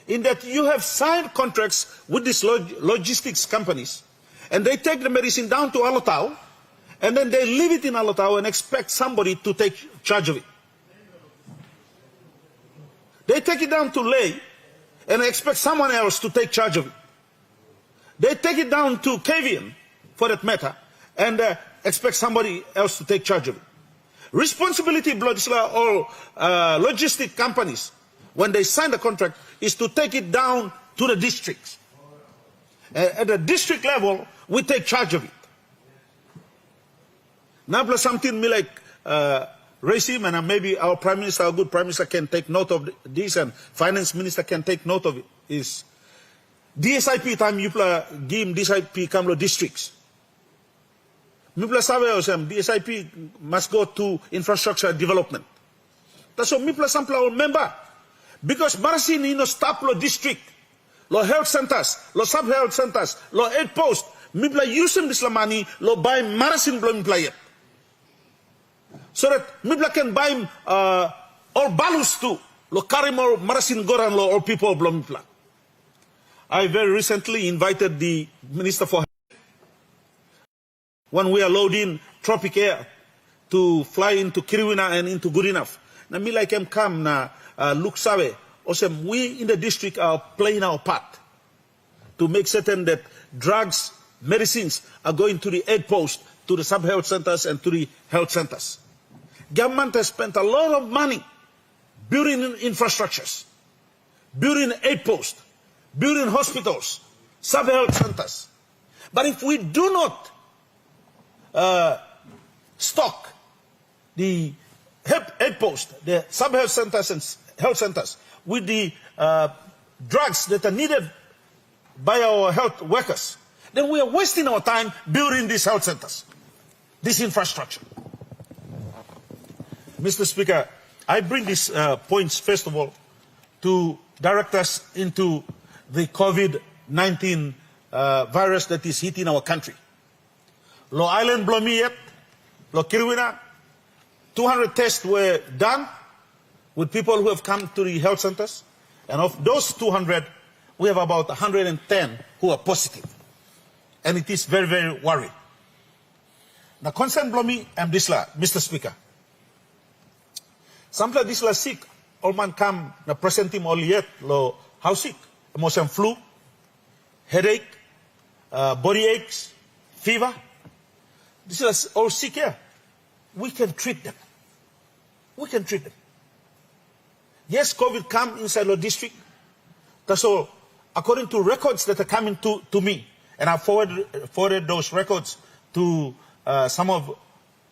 in that you have signed contracts with these logistics companies, and they take the medicine down to Alotau, and then they leave it in Alotau and expect somebody to take charge of it. They take it down to Ley and expect someone else to take charge of it. They take it down to Kavian, for that matter, and expect somebody else to take charge of it. Responsibility, all logistic companies, when they sign the contract, is to take it down to the districts. At the district level, we take charge of it. Now, plus something me like raise him, and maybe our Prime Minister, our good Prime Minister, can take note of this, and Finance Minister can take note of it, is DSIP time you give DSIP Kamlo districts. Mipla sabe DSIP must go to infrastructure development. That's what Mipla Sampla member. Because Marasin no stop lo district, lo health centers, lo sub-health centers, lo aid post, Mipla using this money, lo buy Marasin blo Mipla. So that Mibla can buy all balus too. Lo carry more Marasin Goran lo or people blo Mipla. I very recently invited the Minister for Health when we are loading Tropic Air to fly into Kiriwina and into Good Enough. Na me like him come na look sabe. Osem, we in the district are playing our part to make certain that drugs, medicines are going to the aid post, to the sub-health centers and to the health centers. Government has spent a lot of money building infrastructures, building aid posts, building hospitals, sub-health centers. But if we do not stock the aid posts, the sub-health centers and health centers with the drugs that are needed by our health workers, then we are wasting our time building these health centers, this infrastructure. Mr. Speaker, I bring these points, first of all, to direct us into the COVID-19 virus that is hitting our country. Lo Island Blomiet, Lo Kirwina, 200 tests were done with people who have come to the health centers. And of those 200, we have about 110 who are positive. And it is very, very worrying. Now, concern Blomi and Disla, Mr. Speaker. Sample Disla sick, all man come, na present him all yet, lo, how sick? Emotion flu, headache, body aches, fever. This is all sick here. We can treat them. We can treat them. Yes, COVID come inside our district. So, according to records that are coming to me, and I forwarded those records to some of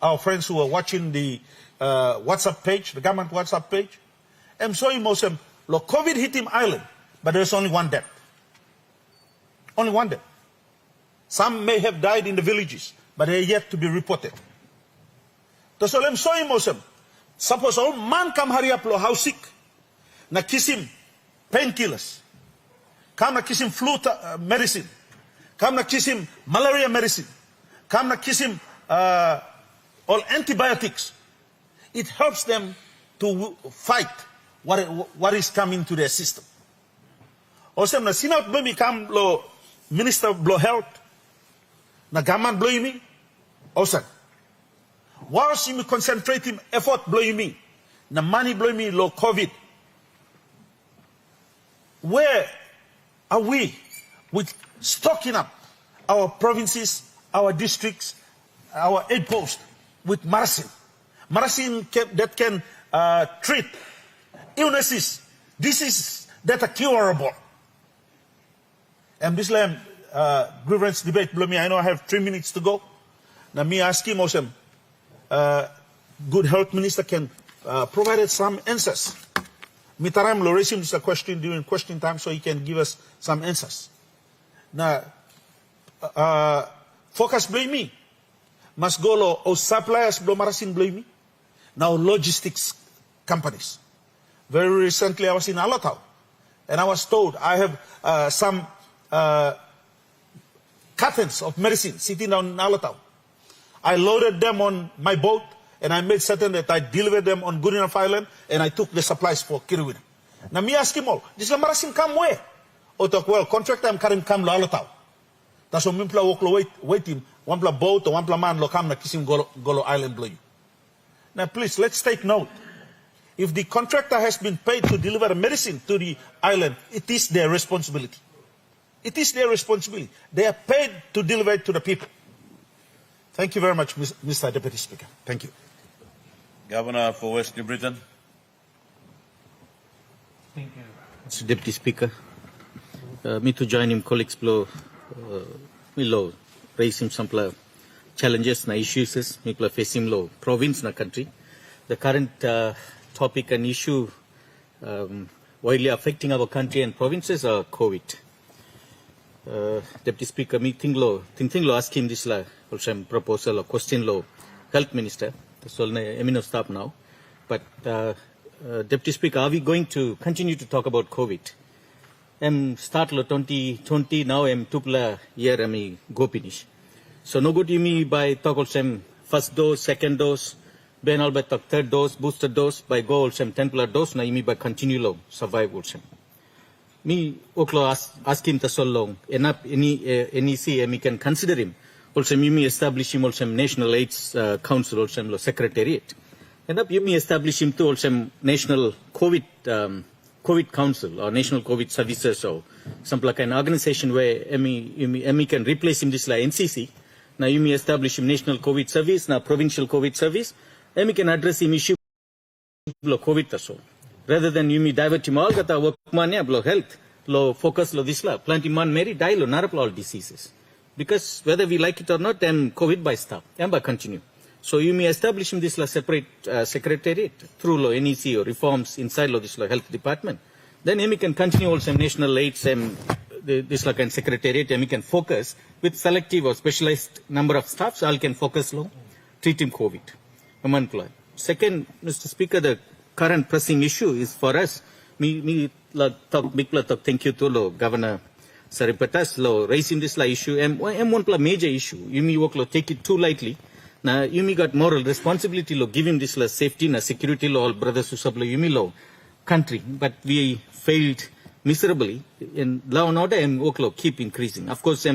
our friends who are watching the WhatsApp page, the government WhatsApp page. I'm showing most of them, look, COVID hit him island, but there's only one death. Only one death. Some may have died in the villages, but they are yet to be reported. So I'm showing most of them. Suppose all man come hurry up lo how sick. Na kiss him painkillers. Come na kiss him flu medicine. Come na kiss him malaria medicine. Come na kiss him all antibiotics. It helps them to fight what is coming to their system. Also, na sinat bami kam lo minister blo health. Na gaman blo yumi. Also, whilst you concentrate him effort blo yumi. Na money blo yumi lo COVID. Where are we with stocking up our provinces, our districts, our aid posts with medicine? Medicine that can treat illnesses, diseases that are curable. And this grievance debate, I know I have 3 minutes to go. Now me asking also, good health minister can provide some answers. Mitaram lo raising this question during question time so he can give us some answers. Now, focus blame me. Must go lo o suppliers blow marasin blame me. Now logistics companies. Very recently I was in Alatau and I was told I have some cartons of medicine sitting down in Alatau. I loaded them on my boat and I made certain that I delivered them on Good Enough Island and I took the supplies for Kiriwina. Now me ask him all, this marasin come where? O talk well, contract time karim come lo Alatau. That's what mimpla walk lo wait him, one pla boat or one pla man lo come na kisim golo island blow you. Now please, let's take note. If the contractor has been paid to deliver medicine to the island, it is their responsibility. It is their responsibility. They are paid to deliver it to the people. Thank you very much, Mr. Deputy Speaker. Thank you. Governor for West New Britain. Thank you, Mr. Deputy Speaker. Me to join him, colleagues, blow, raise him some challenges na issues, me face him low province na country. The current topic and issue widely affecting our country and provinces are COVID. Deputy Speaker, me think lo ask him this proposal or question lo Health Minister. That's all I stop now. But Deputy Speaker, are we going to continue to talk about COVID? Start lo 2020 now tupla year go finish. So no good me by talk first dose, second dose, ben all by talk third dose, booster dose, by go all 10 dose na imi by continue lo survive all me oklo ask him to so long enough NEC me can consider him also me establish him also National AIDS Council also lo secretariat enough me establish him to also National COVID Council or National COVID Services or some like an organization where me can replace him this like NCC. Now you may establish him National COVID Service, now Provincial COVID Service, and we can address him issue of COVID taso. Rather than you may divert him all gata work mania blow health, low focus lo this la, plenty man mary die lo narapla all diseases. Because whether we like it or not, COVID by stop, by continue. So you may establish him this la separate secretariat through lo NEC or reforms inside lo this la health department. Then we can continue also National AIDS this like an secretariat and we can focus with selective or specialized number of staffs, all can focus low, treat him COVID. Second, Mr. Speaker, the current pressing issue is for us, me talk thank you to lo Governor Saripatas lo raising this la issue one major issue. You may work lo take it too lightly. Now you may got moral responsibility lo give him this la safety na security lo all brothers who sub lo you may lo country, but we failed miserably in law and order and workload keep increasing. Of course,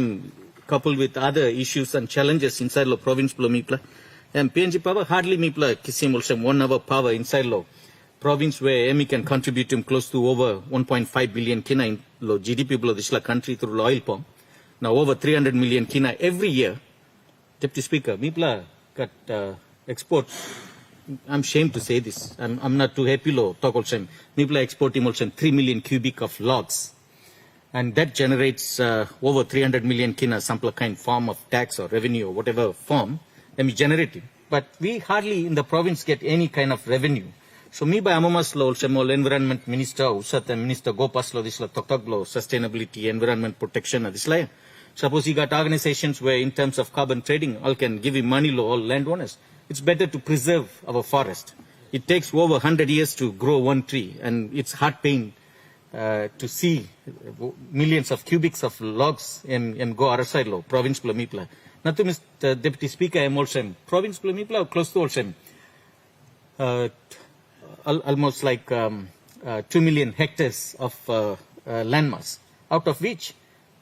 coupled with other issues and challenges inside the province, and PNG power hardly kisim also 1 hour power inside law province where we can contribute to close to over 1.5 billion kina in law GDP below this country through oil palm. Now over 300 million kina every year Deputy Speaker, Mipla got export. I'm ashamed to say this. I'm not too happy lo talk also. Mipla export also 3 million cubic of logs. And that generates over 300 million kina some kind form of tax or revenue or whatever form. Let me generate it. But we hardly in the province get any kind of revenue. So me by Amamas law, Environment Minister, Usat and Minister Gopas law, this law, Tok law, sustainability, environment protection, this law. Suppose you got organizations where in terms of carbon trading, all can give you money law, all landowners. It's better to preserve our forest. It takes over 100 years to grow one tree, and it's heart pain to see millions of cubics of logs in go other side law, province Plumipla. Not to Mr. Deputy Speaker, I'm also province Plumipla, close to also. Almost like 2 million hectares of landmass, out of which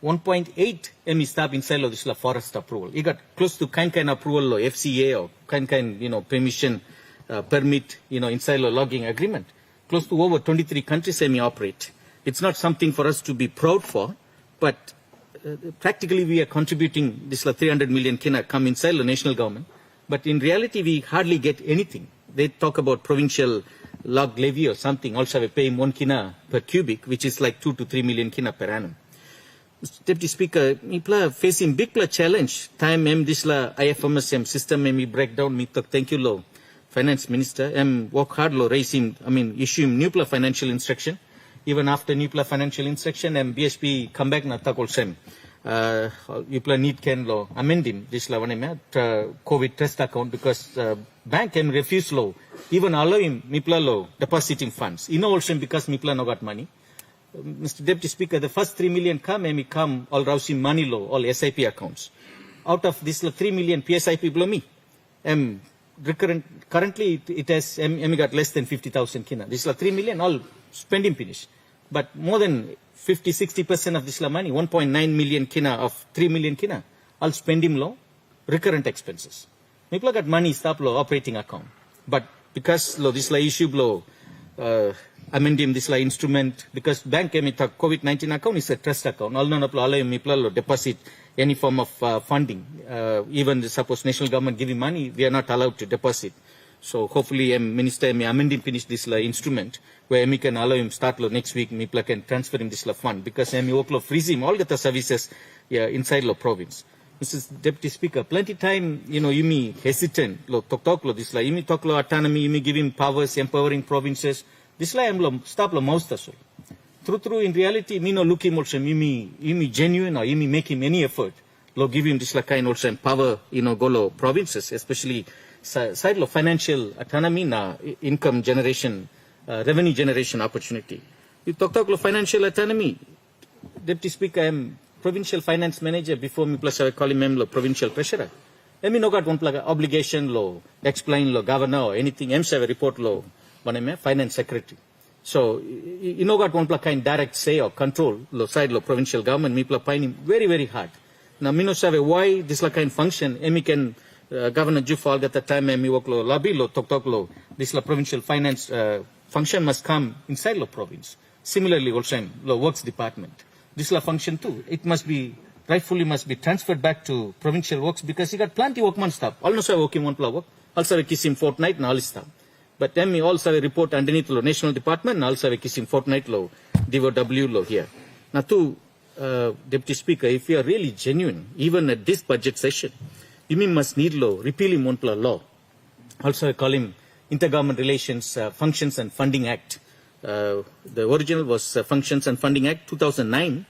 1.8 ME stop inside of this forest approval. You got close to kind approval, FCA or kind permission, permit, inside logging agreement. Close to over 23 countries ME operate. It's not something for us to be proud for, but practically we are contributing this 300 million kina come inside the national government. But in reality, we hardly get anything. They talk about provincial log levy or something, also we pay 1 kina per cubic, which is like 2 to 3 million kina per annum. Mr. Deputy Speaker, Mipla facing big challenge. Time this IFMS system breakdown, thank you, law. Finance Minister, work hard, law, raise him, issue him new financial instruction. Even after new financial instruction, BSP come back na takol sem. You need can law amend him this law COVID test account because bank can refuse law, even allow him Mipla law depositing funds. Also because Mipla no got money. Mr. Deputy Speaker, the first 3 million come all rousing money law, all SIP accounts. Out of this 3 million PSIP below me, currently it has got less than 50,000 kina. This 3 million all spending finish. But more than 50-60% of this money, 1.9 million kina of 3 million kina, all spending law, recurrent expenses. People got money stop law operating account. But because law this issue law amending this instrument, because bank COVID-19 account is a trust account. All non allow deposit any form of funding. Even suppose national government giving money, we are not allowed to deposit. So hopefully, Minister may amend him finish this instrument where we can allow him start next week. Mipla can transfer him this fund because we freeze him all the services inside the province. Mrs. Deputy Speaker, plenty time you may hesitant talk this you may talk autonomy, you may give him powers, empowering provinces. This stop mouse as well. True. In reality, me no look him also. Me genuine or me make him any effort. Give him this kind also empower go provinces, especially side of financial autonomy na income generation, revenue generation opportunity. You talk financial autonomy. Deputy Speaker, I am provincial finance manager before me plus I call him provincial treasurer. I mean no got one obligation law, explain law, governor or anything. I have a report law. Finance secretary. So, you got one kind direct say or control, side provincial government, me him very, very hard. Now, me no say why this kind function, me can Governor Jufal at the time, me work lobby talk this provincial finance function must come inside the province. Similarly, also works department. This function too, it must be rightfully transferred back to provincial works because he got plenty workman staff. All no say working one work, also we kiss him fortnight and all his stuff. But then we also report underneath the national department and also we kissing fortnight law, DOW law here. Now to Deputy Speaker, if you are really genuine, even at this budget session, you must need law, repealing one law. Also I call him Intergovernment Relations Functions and Funding Act. The original was Functions and Funding Act 2009.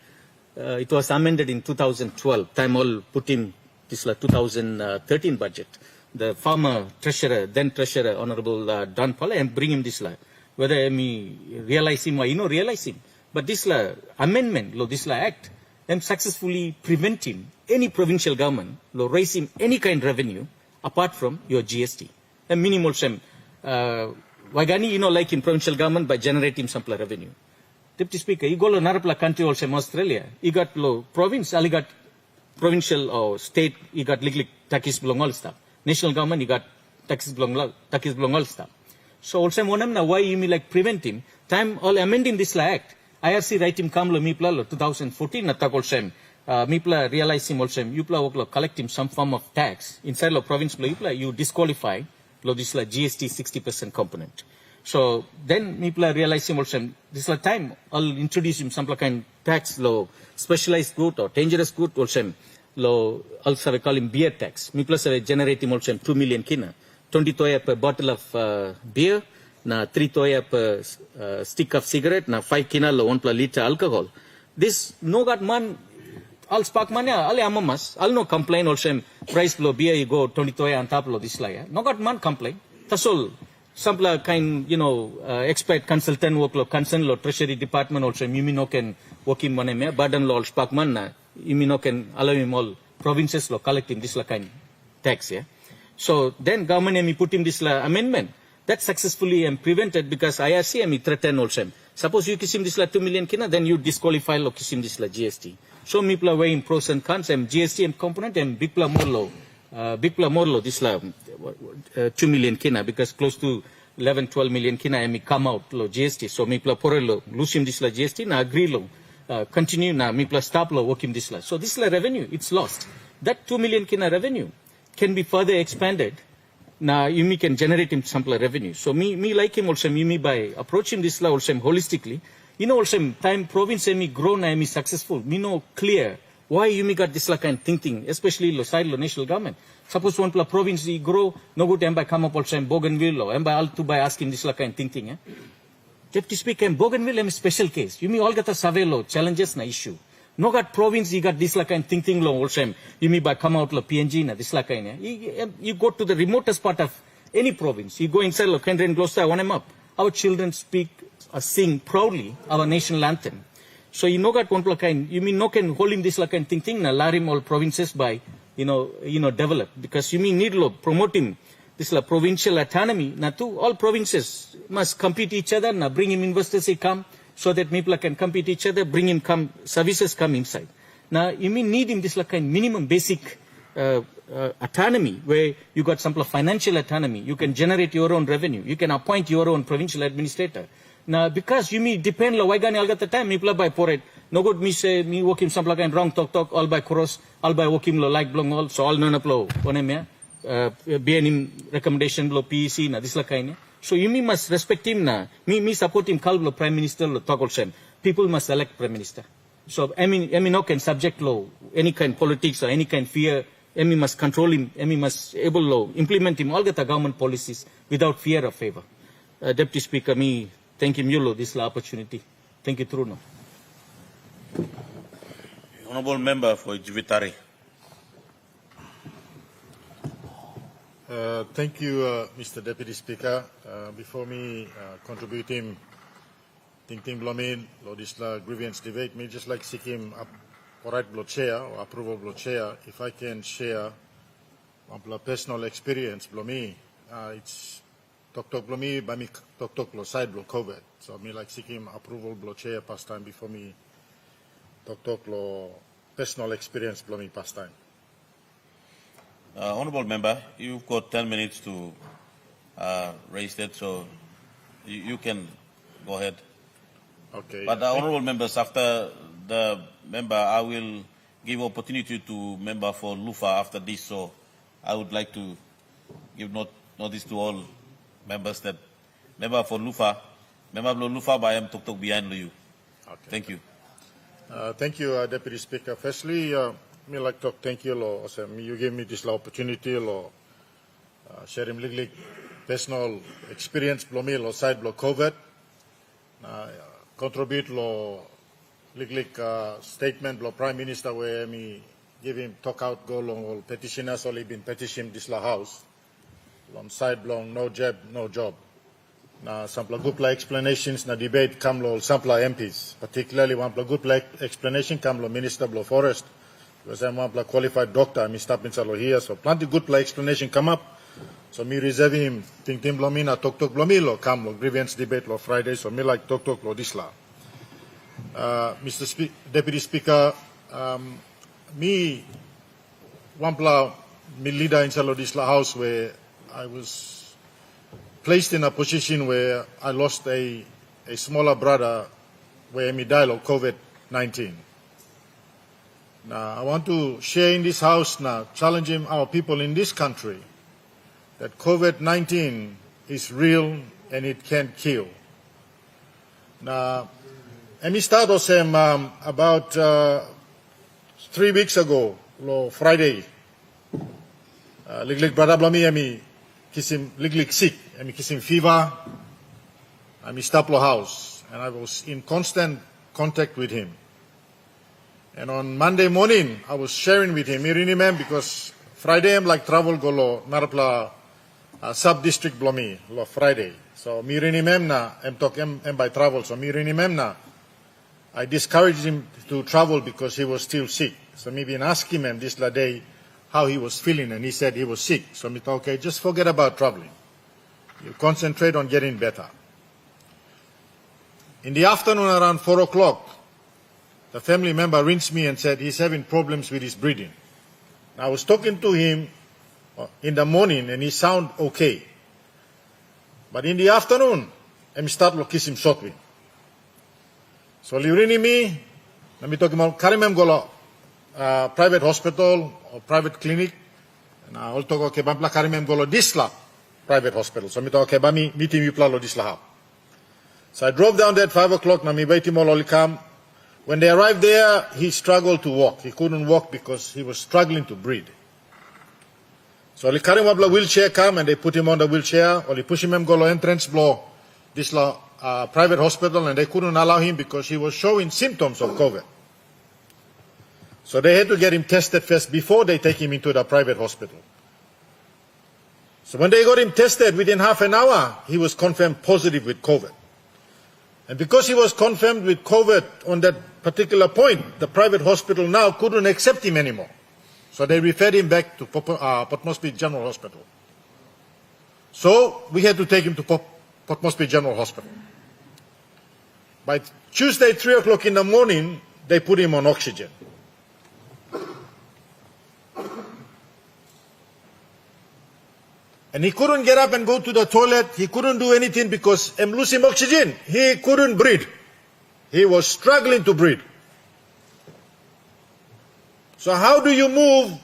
It was amended in 2012. Time all put in this 2013 budget. The former treasurer, then treasurer, Honorable Don Paula, and bring him this law. Whether me realize him or realize him. But this amendment, this act, successfully preventing any provincial government, raising any kind of revenue apart from your GST. And minimal sem, Wagani, like in provincial government by generating some revenue. Deputy Speaker, you go to Narapla country also in Australia, you got province, you got provincial or state, you got legally taxes belong all stuff. National government, you got taxes belong all stuff. So also why you me prevent him? Time all amending this act. IRC write him come lo 2014 na takol sem Mipla realize him also, Yupla work collect him some form of tax inside the province, you disqualify this 60% component. So then Mipla realize him also, this time I'll introduce him some kind tax law, specialized good or dangerous good also, also we call him beer tax. Mipla generate him also 2 million kina, 20 toya per bottle of beer, na 3 toya per stick of cigarette, na 5 kina lo 1 liter alcohol. This no got man. All spark mania, all amamas, all no complain also price below beer you go 20 toya on top of this layer. No got man complain. That's all. Some kind, expert consultant work lo concern lo treasury department also no can work in money me burden lo spark man na no can allow him all provinces lo collecting this kind tax, yeah. So then government put him this amendment that successfully prevented because IRC threatened also. Suppose you kiss him this 2 million kina, then you disqualify lo kiss him this GST. So mipla weighing pros and cons, GST component and big pla more low this 2 million kina because close to 11-12 million kina come out lo GST. So mipla porelo lose him this GST na agree lo continue na mipla stop lo work him this So this revenue it's lost. That 2 million kina revenue can be further expanded. Now, you can generate him some revenue. So me like him also, me by approaching this also holistically. Also time province grow na successful. Me know clear why you got this kind thinking, especially lo side lo national government. Suppose one province grow, no good by come up also Bougainville or by all to by asking this kind thinking. Deputy Speaker, Bougainville special case. You all got a survey lo challenges na issue. No got province, you got this kind thinking long also. You by come out la PNG na this kind. You go to the remotest part of any province. You go inside la Kendra and Gloucester, one up. Our children speak or sing proudly our national anthem. So you know got one kind. You mean no can hold him this kind thinking na larim all provinces by develop because you mean need lo promote him this provincial autonomy. Na too all provinces must compete each other. Na bring him investors come. So that people can compete each other, bring in services come inside. Now, you mean need in this kind minimum basic autonomy where you got some financial autonomy. You can generate your own revenue. You can appoint your own provincial administrator. Now, because you mean depend lo waigani all got the time, people by for it. No good me say me work him some kind wrong talk all by cross, all by work him lo like blong all, so all none of lo one me be him recommendation lo PEC na this kind. So you must respect him na. Me support him call lo Prime Minister lo talk also. People must elect Prime Minister. So I mean no can subject lo any kind politics or any kind fear. Must control him. Must able lo implement him all the government policies without fear or favor. Deputy Speaker, me thank him you lo this opportunity. Thank you through no. Honourable Member for Jivitari. Thank you, Mr. Deputy Speaker. Before me contributing, thinking blomin, lo this grievance debate, me just like seek him right blow chair or approval blow chair. If I can share one personal experience blow me, it's talk blow me by me talk blow side blow COVID. So me like seek him approval blow chair past time before me talk blow personal experience blow me past time. Honourable Member, you've got 10 minutes to raise that, so you can go ahead. Okay. But Honourable Members, after the member, I will give opportunity to member for Lufa after this, so I would like to give notice to all members that member for Lufa, member for Lufa, I am talk behind you. Okay. Thank you. Thank you, Deputy Speaker. Firstly, me like to thank you, lo. You gave me this opportunity, lo. Sharing little personal experience, blow me, lo side blow COVID. Contribute, lo, little statement, lo Prime Minister where me give him talk out go long all petitioners only been petition this house. Long side long no job. Na sample good explanations na debate come lo sample MPs, particularly one good explanation come lo Minister blow Forest. Because I'm one qualified doctor, I'm stopping salo here, so plenty good explanation come up. So me reserve him, think him lo me na talk lo me lo come lo grievance debate lo Friday, so me like talk lo this la. Mr. Deputy Speaker, me one me leader in salo this la house where I was placed in a position where I lost a smaller brother where me died of COVID-19. Now, I want to share in this house now, challenging our people in this country that COVID-19 is real and it can kill. Now, let me start with about 3 weeks ago, Friday, liglig brother blami ami kisim liglig sick, ami kisim fever, ami staplo house, and I was in constant contact with him. And on Monday morning, I was sharing with him, because Friday I'm like travel go lo narapla sub-district blomi lo Friday. So mirinimem na em talk em by travel. So mirinimem na I discouraged him to travel because he was still sick. So maybe ask him this day how he was feeling, and he said he was sick. So me thought, okay, just forget about traveling. You concentrate on getting better. In the afternoon around 4 o'clock, the family member rings me and said he's having problems with his breathing. I was talking to him in the morning and he sounded okay. But in the afternoon, I start to kiss him shortly. So he ring me, let me talk about Karimem Golo private hospital or private clinic. And I will talk okay, Bampla Karimem Golo Disla private hospital. So I talk okay, Bami meeting you plalo Disla. So I drove down there at 5 o'clock, Nami waiting all come. When they arrived there, he struggled to walk. He couldn't walk because he was struggling to breathe. So they carry him up the wheelchair, come and they put him on the wheelchair, or they push him go to entrance blow this private hospital, and they couldn't allow him because he was showing symptoms of COVID. So they had to get him tested first before they take him into the private hospital. So when they got him tested, within half an hour, he was confirmed positive with COVID. And because he was confirmed with COVID on that particular point, the private hospital now couldn't accept him anymore. So they referred him back to Port Moresby General Hospital. So we had to take him to Port Moresby General Hospital. By Tuesday, 3 o'clock in the morning, they put him on oxygen. And he couldn't get up and go to the toilet. He couldn't do anything because I'm losing oxygen. He couldn't breathe. He was struggling to breathe. So how do you move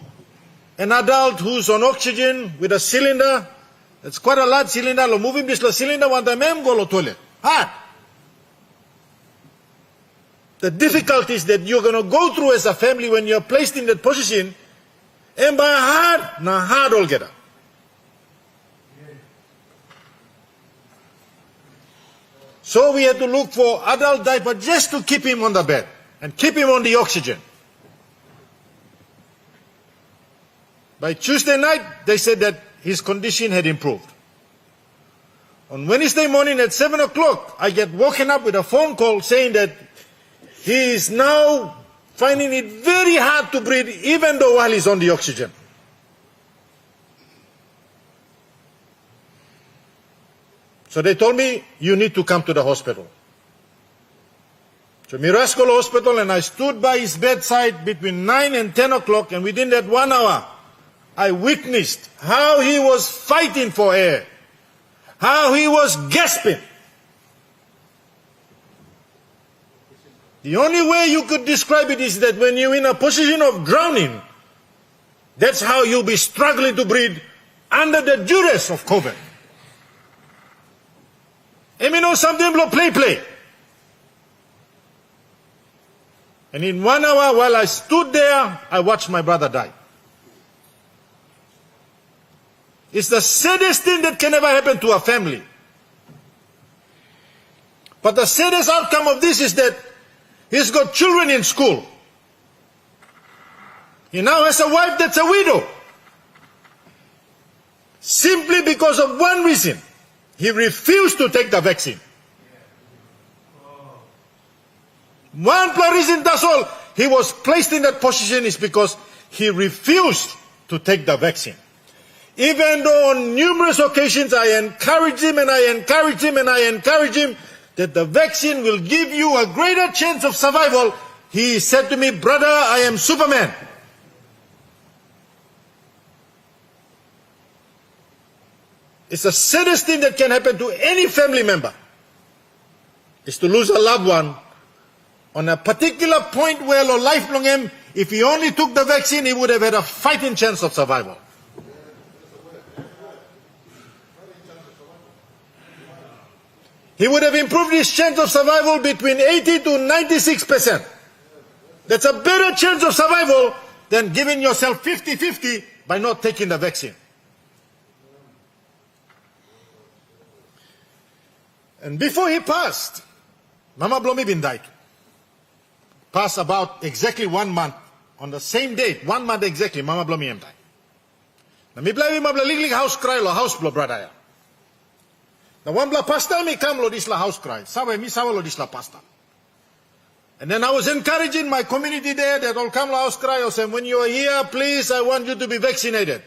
an adult who's on oxygen with a cylinder? It's quite a large cylinder. Move him this cylinder one time, go to toilet. Hard. The difficulties that you're going to go through as a family when you're placed in that position, and by hard altogether. So we had to look for adult diaper just to keep him on the bed and keep him on the oxygen. By Tuesday night, they said that his condition had improved. On Wednesday morning at 7 o'clock, I get woken up with a phone call saying that he is now finding it very hard to breathe even though while he's on the oxygen. So they told me, you need to come to the hospital. So Miraskolo Hospital, and I stood by his bedside between 9 and 10 o'clock, and within that 1 hour, I witnessed how he was fighting for air, how he was gasping. The only way you could describe it is that when you're in a position of drowning, that's how you'll be struggling to breathe under the duress of COVID. And you know something, play. And in 1 hour, while I stood there, I watched my brother die. It's the saddest thing that can ever happen to a family. But the saddest outcome of this is that he's got children in school. He now has a wife that's a widow. Simply because of one reason. He refused to take the vaccine. One reason, that's all. He was placed in that position is because he refused to take the vaccine. Even though on numerous occasions I encouraged him and I encouraged him and I encouraged him that the vaccine will give you a greater chance of survival, he said to me, brother, I am Superman. It's the saddest thing that can happen to any family member, is to lose a loved one on a particular point where lifelong if he only took the vaccine, he would have had a fighting chance of survival. He would have improved his chance of survival between 80 to 96%. That's a better chance of survival than giving yourself 50-50 by not taking the vaccine. And before he passed, Mama Blomi bin died. Passed about exactly 1 month. On the same date, 1 month exactly, Mama Blomi died. Na mi blai ma bla liglig house cry lo house blo brother. Na one bla pasta mi kam lo dis la house cry. Sabe mi sawa lo dis la pasta. And then I was encouraging my community there that all come lo house cry. I said, when you are here, please, I want you to be vaccinated.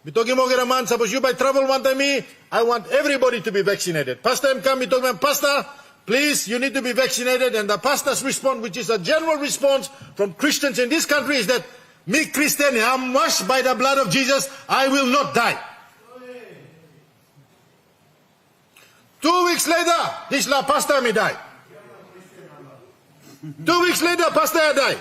Mi togi mo gera man, suppose you by travel one time me, I want everybody to be vaccinated. Pasta im kam, mi togi man, pasta, please, you need to be vaccinated. And the pastor's response, which is a general response from Christians in this country, is that, me Christian, I'm washed by the blood of Jesus, I will not die. 2 weeks later, this la pastor me die. 2 weeks later, pastor died.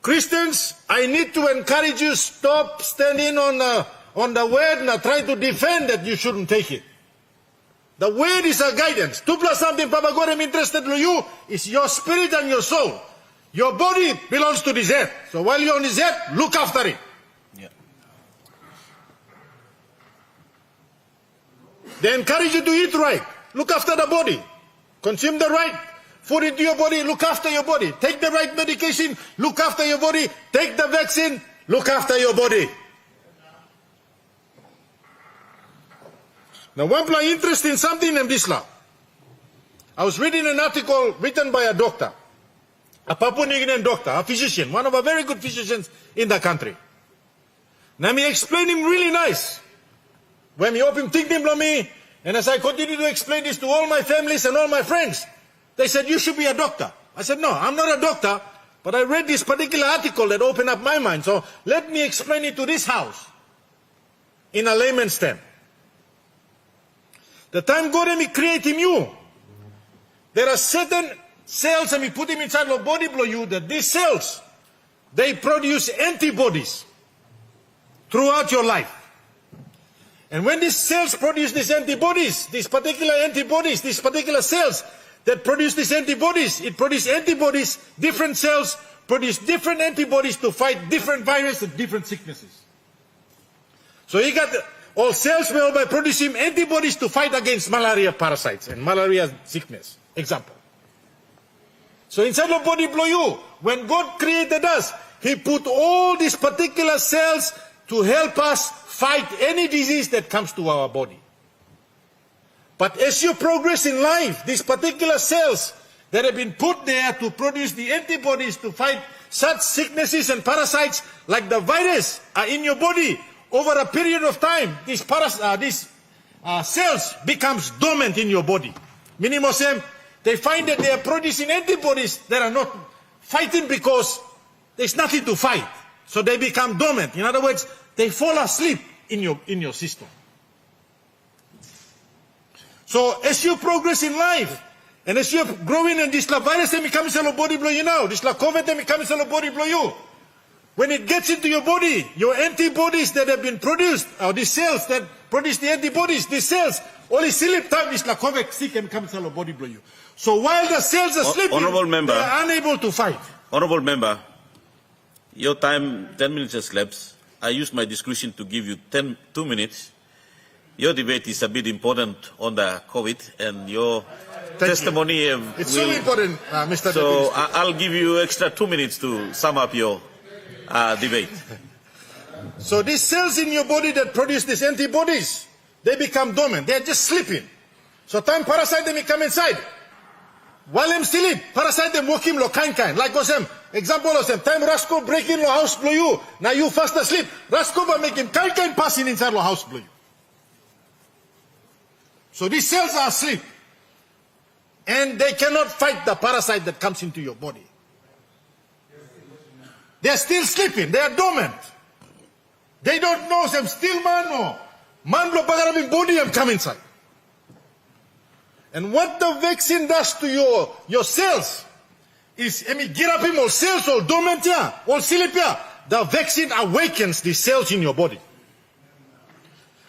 Christians, I need to encourage you, stop standing on the word and try to defend that you shouldn't take it. The word is a guidance. 2 plus something, Papa God, I'm interested in you, is your spirit and your soul. Your body belongs to this earth. So while you're on this earth, look after it. Yeah. They encourage you to eat right. Look after the body. Consume the right food into your body. Look after your body. Take the right medication. Look after your body. Take the vaccine. Look after your body. Now, one plan interest in something in this law. I was reading an article written by a doctor, a Papua New Guinean doctor, a physician, one of the very good physicians in the country. Now, me explain him really nice. When me open thinking from me, and as I continue to explain this to all my families and all my friends, they said, you should be a doctor. I said, no, I'm not a doctor, but I read this particular article that opened up my mind. So let me explain it to this house in a layman's term. The time God and me create him you, there are certain cells and we put him inside of body below you, that these cells, they produce antibodies throughout your life. And when these cells produce these antibodies, these particular cells that produce these antibodies, it produces antibodies, different cells produce different antibodies to fight different viruses and different sicknesses. So you got all cells made by producing antibodies to fight against malaria parasites and malaria sickness, example. So inside of body below you, when God created us, He put all these particular cells to help us fight any disease that comes to our body. But as you progress in life, these particular cells that have been put there to produce the antibodies to fight such sicknesses and parasites like the virus are in your body, over a period of time, these cells becomes dormant in your body. Meaning, they find that they are producing antibodies that are not fighting because there's nothing to fight. So they become dormant. In other words, they fall asleep in your system. So as you progress in life, and as you're growing in this virus that becomes a body below you now, this COVID that becomes a body below you, when it gets into your body, your antibodies that have been produced, or these cells that produce the antibodies, these cells, only sleep time is like COVID sick and becomes a body below you. So while the cells are sleeping, they are unable to fight. Honorable Member, your time, 10 minutes has elapsed. I used my discretion to give you 2 minutes. Your debate is a bit important on the COVID, and your testimony it's so important, Mr. So Deputy. I'll give you extra 2 minutes to sum up your debate. So these cells in your body that produce these antibodies, they become dormant. They're just sleeping. So time parasite them come inside. While them sleep, parasite them walk him lo kind. Like was them. Example was them. Time Rasko break in lo house blow you. Now you fast asleep. Rasko ba make him kind passing inside lo house blow you. So these cells are asleep. And they cannot fight the parasite that comes into your body. They are still sleeping. They are dormant. They don't know them still man or man blow bagarabing body and come inside. And what the vaccine does to your cells, is get up him all cells all dormant here, all sleep here. The vaccine awakens the cells in your body.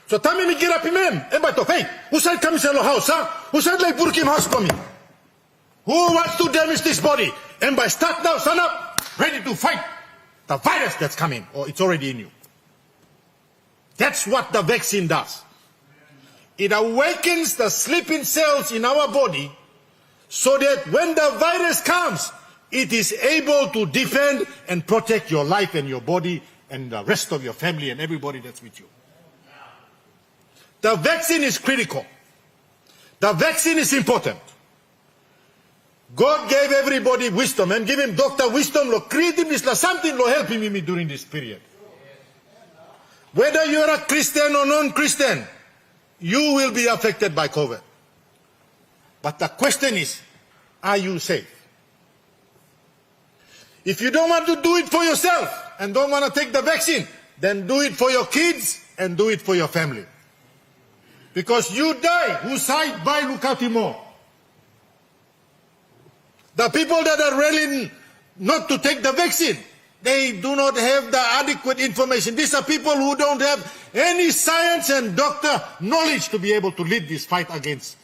So time me get up him, but hey, who said come to house, huh? Who said like Burkim house for me? Who wants to damage this body? And by start now, stand up, ready to fight the virus that's coming, or it's already in you. That's what the vaccine does. It awakens the sleeping cells in our body so that when the virus comes, it is able to defend and protect your life and your body and the rest of your family and everybody that's with you. The vaccine is critical. The vaccine is important. God gave everybody wisdom and give him doctor wisdom, creativeness, something to help him during this period. Whether you are a Christian or non-Christian, you will be affected by COVID. But the question is, are you safe? If you don't want to do it for yourself and don't want to take the vaccine, then do it for your kids and do it for your family. Because you die, who side by Puka Temo. The people that are willing not to take the vaccine, they do not have the adequate information. These are people who don't have any science and doctor knowledge to be able to lead this fight against,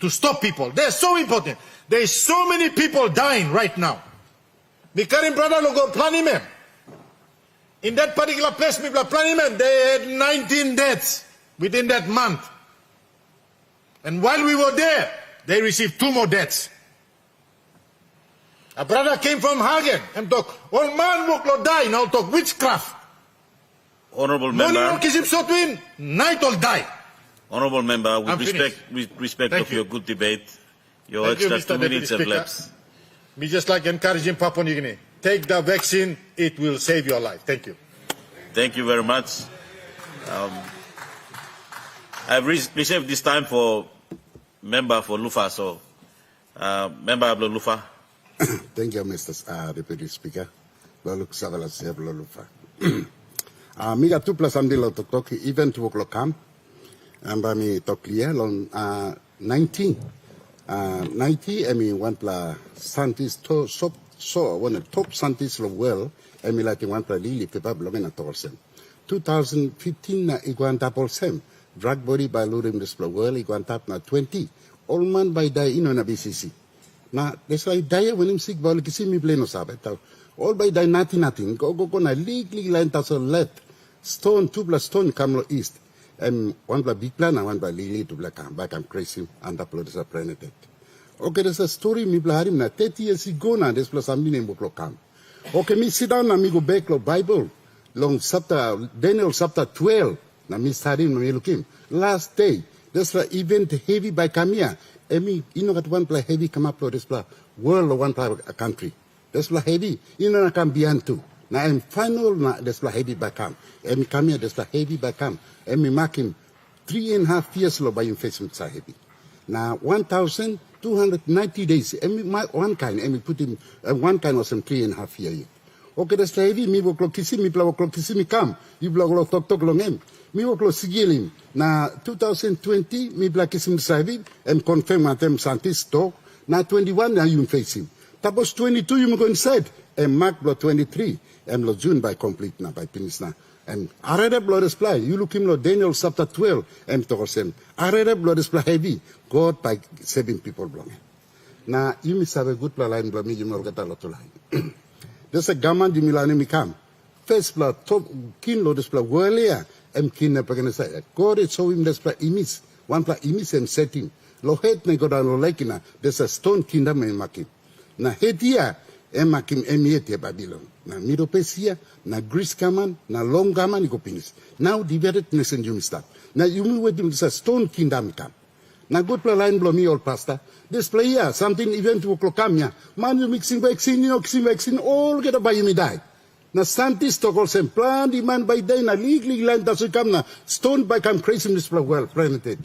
to stop people. They're so important. There's so many people dying right now. Mikarim brother logo planime. In that particular place, planime, they had 19 deaths within that month. And while we were there, they received 2 more deaths. A brother came from Hagen and talk, all man will die, now talk witchcraft. Honorable member. Night will die. Honorable member, with respect Thank of you. your good debate, your Thank you, extra Mr. 2 minutes have Deputy lapsed. Me just like encouraging Papua New Guinea. Take the vaccine, it will save your life. Thank you. Thank you very much. I've reserved this time for member for Lufa, so member of Lufa. Thank you, Mr. Deputy Speaker. Laluk Savala Seblo Lufa. Miga 2 plus amdi lo tok even 2 o'clock come. Amba mi tok clear long 19. 90 1 pla scientist to so one top scientist of well like 1 pla lili pepa blogging at Torsem. 2015 na iguan tapol sem. Drug body by lurim display well iguan tap na 20. All man by die ino na BCC. Na that's like die when him sick ball kisi mi play no sabe. All by die nothing. Go na league line taso left. Stone 2 plus stone come east. 1 by big plan and 1 by Lily to black and back and crazy and upload is a planet. Okay, there's a story me blaharim na 30 years ago na this plus something in Buklo come. Okay, me sit down na me go back lo Bible. Long chapter Daniel chapter 12 na me study na me looking. Last day, there's an event heavy by Kamia. Emi, you know that 1 play heavy come up to this play world or 1 play a country. This play heavy, you know, I can be too. Now I'm final na this play heavy by Kam. Emi come here, this play heavy by Kam. Emi mark him 3.5 years lo by infection sa heavy. Now 1,290 days. Emi my 1 kind. Emi put him 1 kind was some 3.5 years. Okay, this heavy. Me work lo kisi me play work lo kisi me Kam. You blog lo talk long em. Me work lo sigilim. Na 2020 me play kisi me savi and confirm atem scientist talk. Na 21 na you face him. Tapos 22 you go inside. And mark lo 23. And lo June by complete na by finish na. And arere blood display. You look him lo Daniel chapter 12. And to him. Arere blood display heavy. God by 7 people blong. Na you miss have a good line blow me you more get a lot of line. There's a gaman di Milani mi come. First blood top kin lo display earlier. And kin na pagana say. God is so him display imis. 1 play imis and setting. Lo head na go down lo like na. There's a stone kingdom in makim. Na head here. Emakim emiete Babylon. Na Miropesia, na Greece kaman, na long gaman iko pinis. Now divided nation you start. Na you wait him to stone kingdom come. Na good line blow me all pastor. This player something event to kamya. Man you mixing vaccine all get by me die. Na scientist to call sem plan the man by day na league line doesn't come na stone by come crazy this well planted.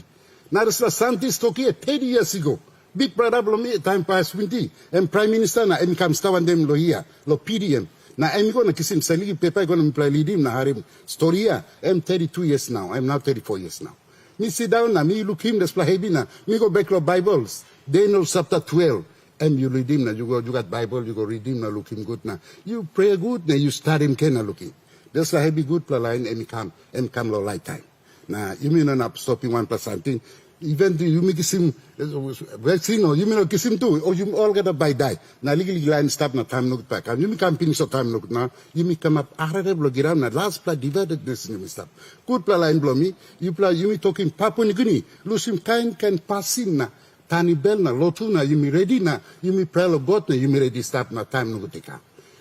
Na the scientist to here 30 years ago. Big problem time pass 20 and Prime Minister na come stawan dem lo here lo PDM na I'm gonna kiss him saligi paper gonna play leadim na harim story I'm 32 years now I'm now 34 years now me sit down na me look him display heavy na me go back lo Bibles Daniel chapter 12 and you read him, you got Bible, you go read him, look him good now. You pray good, now you start him, can looking. That's why be good line and come low lifetime. Now, you mean not stopping 1% thing. Even you make him vaccine or you may not kiss him too, or you all get a by die. Now legally line stop na time look back. And you may come finish the time look now, you may come up blogiram na last play divided this in stop. Good play line blow me, you may talking Papua New Guinea, lose him kind can pass in na tani bell na lotuna, you may ready na, you may pray God na you may ready stop na time no take.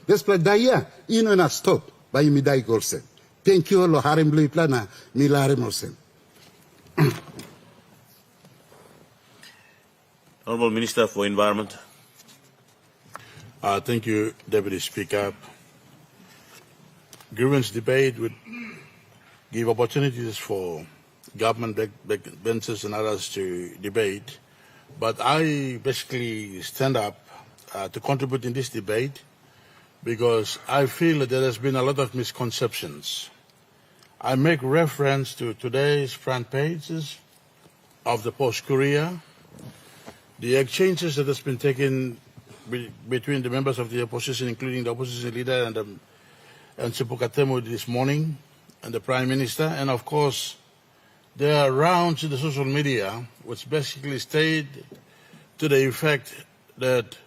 This play die, you know not stop, but you may die golsen. Thank you, lo harim blue plana, milarim olsen. Honourable Minister for Environment. Thank you, Deputy Speaker. Grievance debate would give opportunities for government benches and others to debate, but I basically stand up to contribute in this debate because I feel that there has been a lot of misconceptions. I make reference to today's front pages of the Post-Courier, the exchanges that has been taken between the members of the opposition, including the opposition leader and Puka Temo this morning, and the Prime Minister, and of course there are rounds in the social media which basically state to the effect that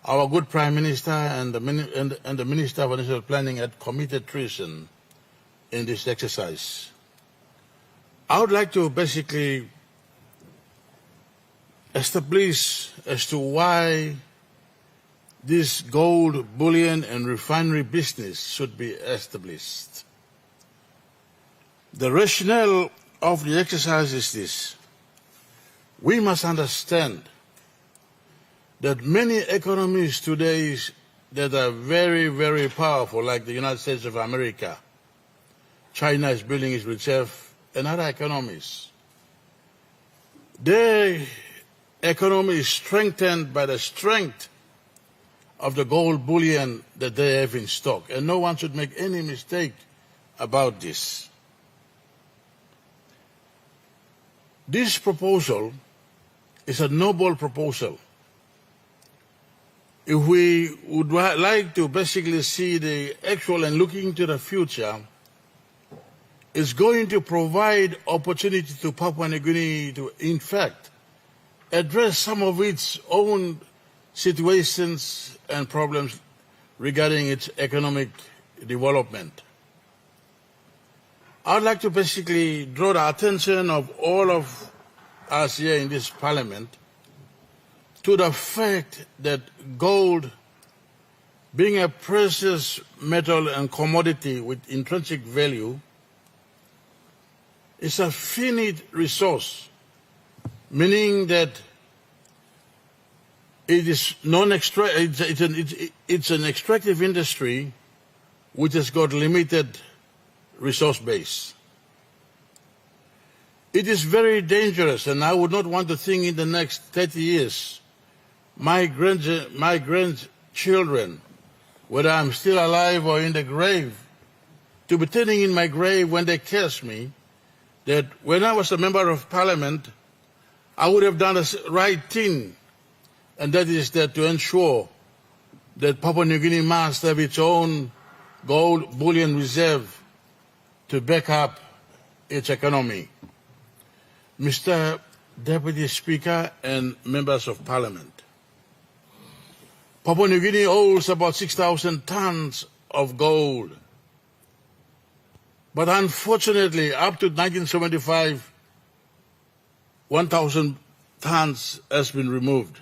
our good Prime Minister and the Minister of National Planning had committed treason in this exercise. I would like to basically establish as to why this gold bullion and refinery business should be established. The rationale of the exercise is this. We must understand that many economies today that are very, very powerful, like the United States of America, China is building its reserve, and other economies, their economy is strengthened by the strength of the gold bullion that they have in stock. And no one should make any mistake about this. This proposal is a noble proposal. If we would like to basically see the actual and looking into the future, it's going to provide opportunity to Papua New Guinea to, in fact, address some of its own situations and problems regarding its economic development. I'd like to basically draw the attention of all of us here in this parliament to the fact that gold, being a precious metal and commodity with intrinsic value, is a finite resource, meaning that it is it's an extractive industry which has got limited resource base. It is very dangerous, and I would not want to think in the next 30 years my grandchildren, whether I'm still alive or in the grave, to be turning in my grave when they curse me, that when I was a member of parliament, I would have done the right thing, and that is that to ensure that Papua New Guinea must have its own gold bullion reserve to back up its economy. Mr. Deputy Speaker and members of Parliament, Papua New Guinea owes about 6,000 tons of gold. But unfortunately, up to 1975, 1,000 tons has been removed.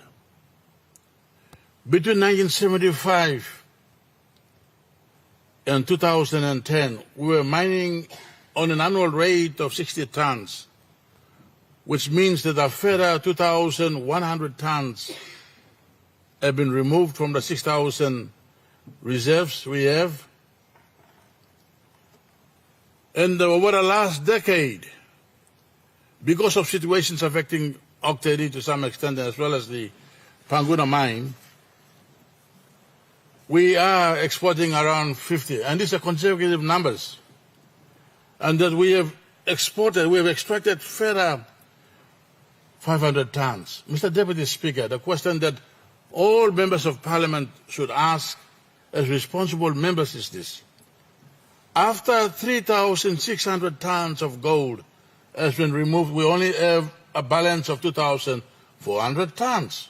Between 1975 and 2010, we were mining on an annual rate of 60 tons, which means that a further 2,100 tons have been removed from the 6,000 reserves we have. And over the last decade, because of situations affecting Octedi to some extent, as well as the Panguna mine, we are exporting around 50, and these are conservative numbers. And that we have extracted further 500 tons. Mr. Deputy Speaker, the question that all members of parliament should ask as responsible members is this. After 3,600 tons of gold has been removed, we only have a balance of 2,400 tons.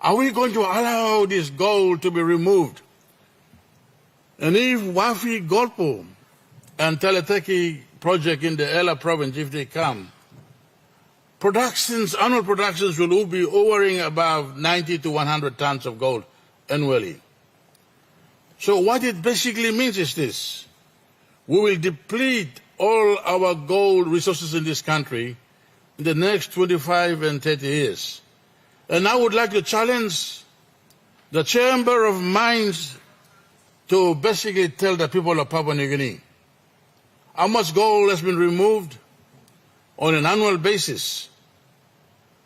Are we going to allow this gold to be removed? And if Wafi Golpo and Teleteki project in the Ela province, if they come, annual productions will be hovering above 90 to 100 tons of gold annually. So what it basically means is this: we will deplete all our gold resources in this country in the next 25 and 30 years. And I would like to challenge the Chamber of Mines to basically tell the people of Papua New Guinea how much gold has been removed on an annual basis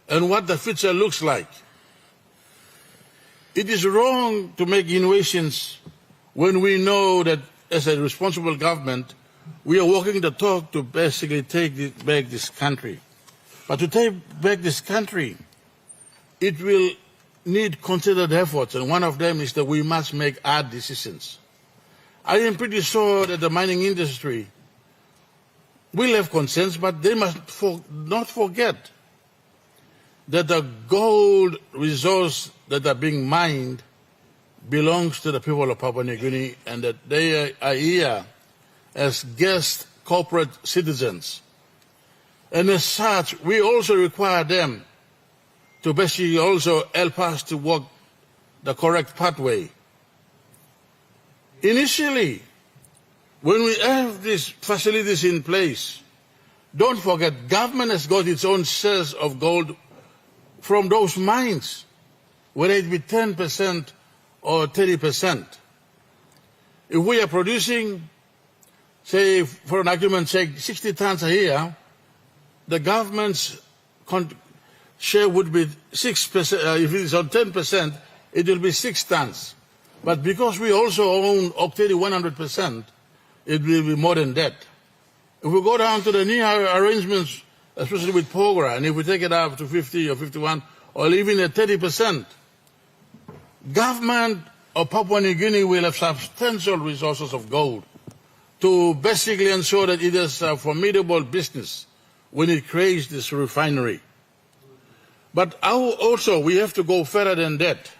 and what the future looks like. It is wrong to make innovations when we know that as a responsible government, we are walking the talk to basically take back this country. But to take back this country, it will need considered efforts, and one of them is that we must make hard decisions. I am pretty sure that the mining industry will have concerns, but they must not forget that the gold resource that are being mined belongs to the people of Papua New Guinea, and that they are here as guest corporate citizens. And as such, we also require them to basically also help us to walk the correct pathway. Initially, when we have these facilities in place, don't forget, government has got its own shares of gold from those mines, whether it be 10% or 30%. If we are producing, say, for an argument's sake, 60 tons a year, the government's share would be 6%. If it is on 10%, it will be 6 tons. But because we also own Octady 100%, it will be more than that. If we go down to the new arrangements, especially with Pogra, and if we take it up to 50 or 51, or even at 30%, government of Papua New Guinea will have substantial resources of gold to basically ensure that it is a formidable business when it creates this refinery. But also, we have to go further than that.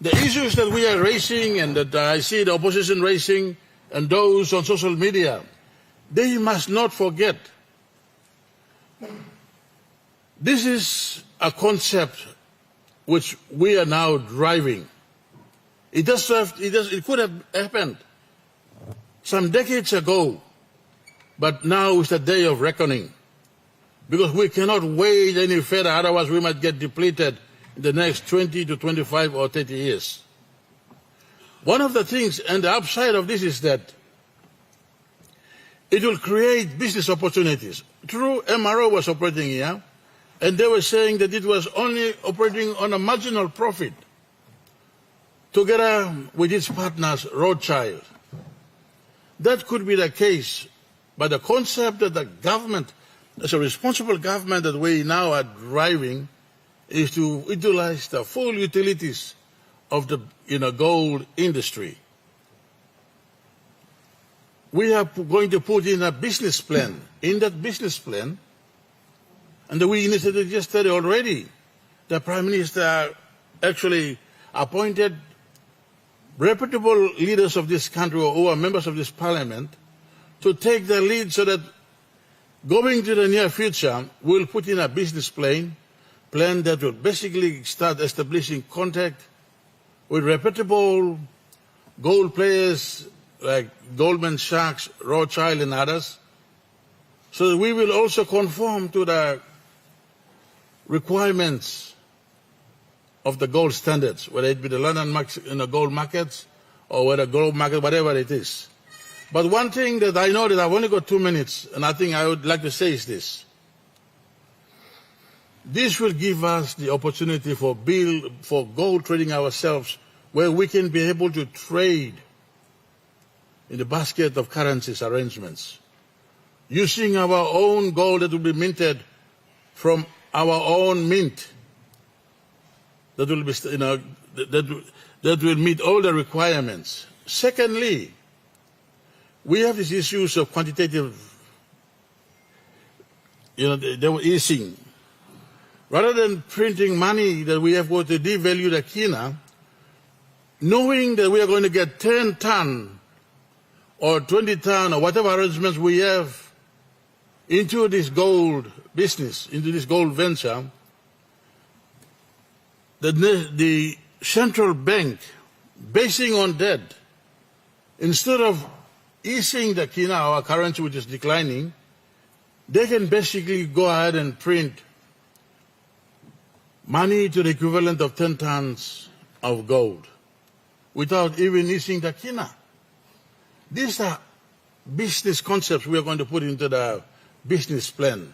The issues that we are raising, and that I see the opposition raising, and those on social media, they must not forget. This is a concept which we are now driving. It could have happened some decades ago, but now is the day of reckoning. Because we cannot wait any further, otherwise we might get depleted in the next 20 to 25 or 30 years. One of the things, and the upside of this is that it will create business opportunities. True, MRO was operating here, and they were saying that it was only operating on a marginal profit, together with its partners, Rothschild. That could be the case, but the concept that the government, as a responsible government that we now are driving, is to utilize the full utilities of the gold industry. We are going to put in a business plan. In that business plan, and we initiated yesterday already, the Prime Minister actually appointed reputable leaders of this country who are members of this parliament to take the lead so that going to the near future, we'll put in a business plan that will basically start establishing contact with reputable gold players like Goldman Sachs, Rothschild, and others, so that we will also conform to the requirements of the gold standards, whether it be the London gold markets or whether gold market, whatever it is. But one thing that I know that I've only got 2 minutes, and I think I would like to say is this. This will give us the opportunity for gold trading ourselves, where we can be able to trade in the basket of currencies arrangements, using our own gold that will be minted from our own mint, that will be, that will meet all the requirements. Secondly, we have these issues of quantitative, they were easing. Rather than printing money that we have got to devalue the kina, knowing that we are going to get 10 ton or 20 ton or whatever arrangements we have into this gold business, into this gold venture, the central bank, basing on that, instead of easing the kina, our currency which is declining, they can basically go ahead and print money to the equivalent of 10 tons of gold without even easing the kina. These are business concepts we are going to put into the business plan.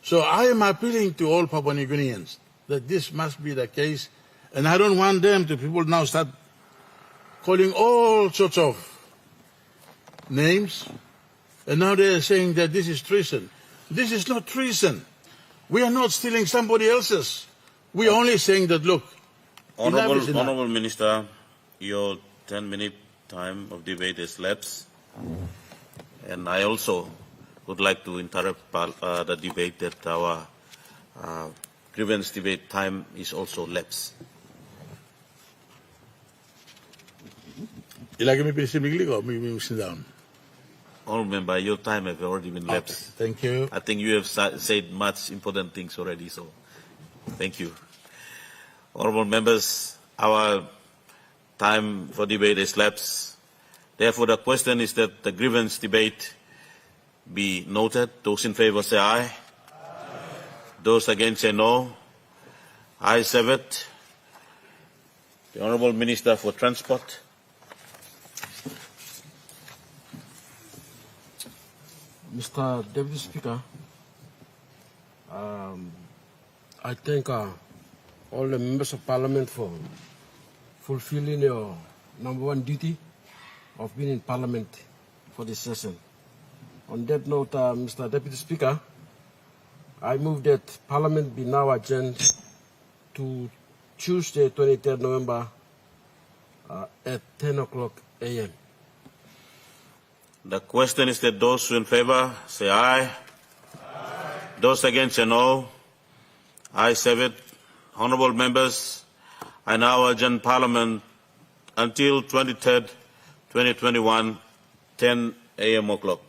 So I am appealing to all Papua New Guineans that this must be the case, and I don't want them to people now start calling all sorts of names, and now they are saying that this is treason. This is not treason. We are not stealing somebody else's. We are only saying that, look, Honorable Minister, your 10-minute time of debate is lapsed, and I also would like to interrupt the debate that our grievance debate time is also lapsed. You like me to sit down? Honorable Member, your time has already been lapsed. Okay, thank you. I think you have said much important things already, so thank you. Honorable Members, our time for debate is lapsed. Therefore, the question is that the grievance debate be noted. Those in favor say aye. Aye. Those against say no. Ayes have it. The Honorable Minister for Transport. Mr. Deputy Speaker, I thank all the members of Parliament for fulfilling your #1 duty of being in Parliament for this session. On that note, Mr. Deputy Speaker, I move that Parliament be now adjourned to Tuesday, 23rd November at 10 o'clock a.m. The question is that those in favor say aye. Aye. Those against say no. Ayes have it. Honourable members, I now adjourn Parliament until 23rd, 2021, 10 a.m. o'clock.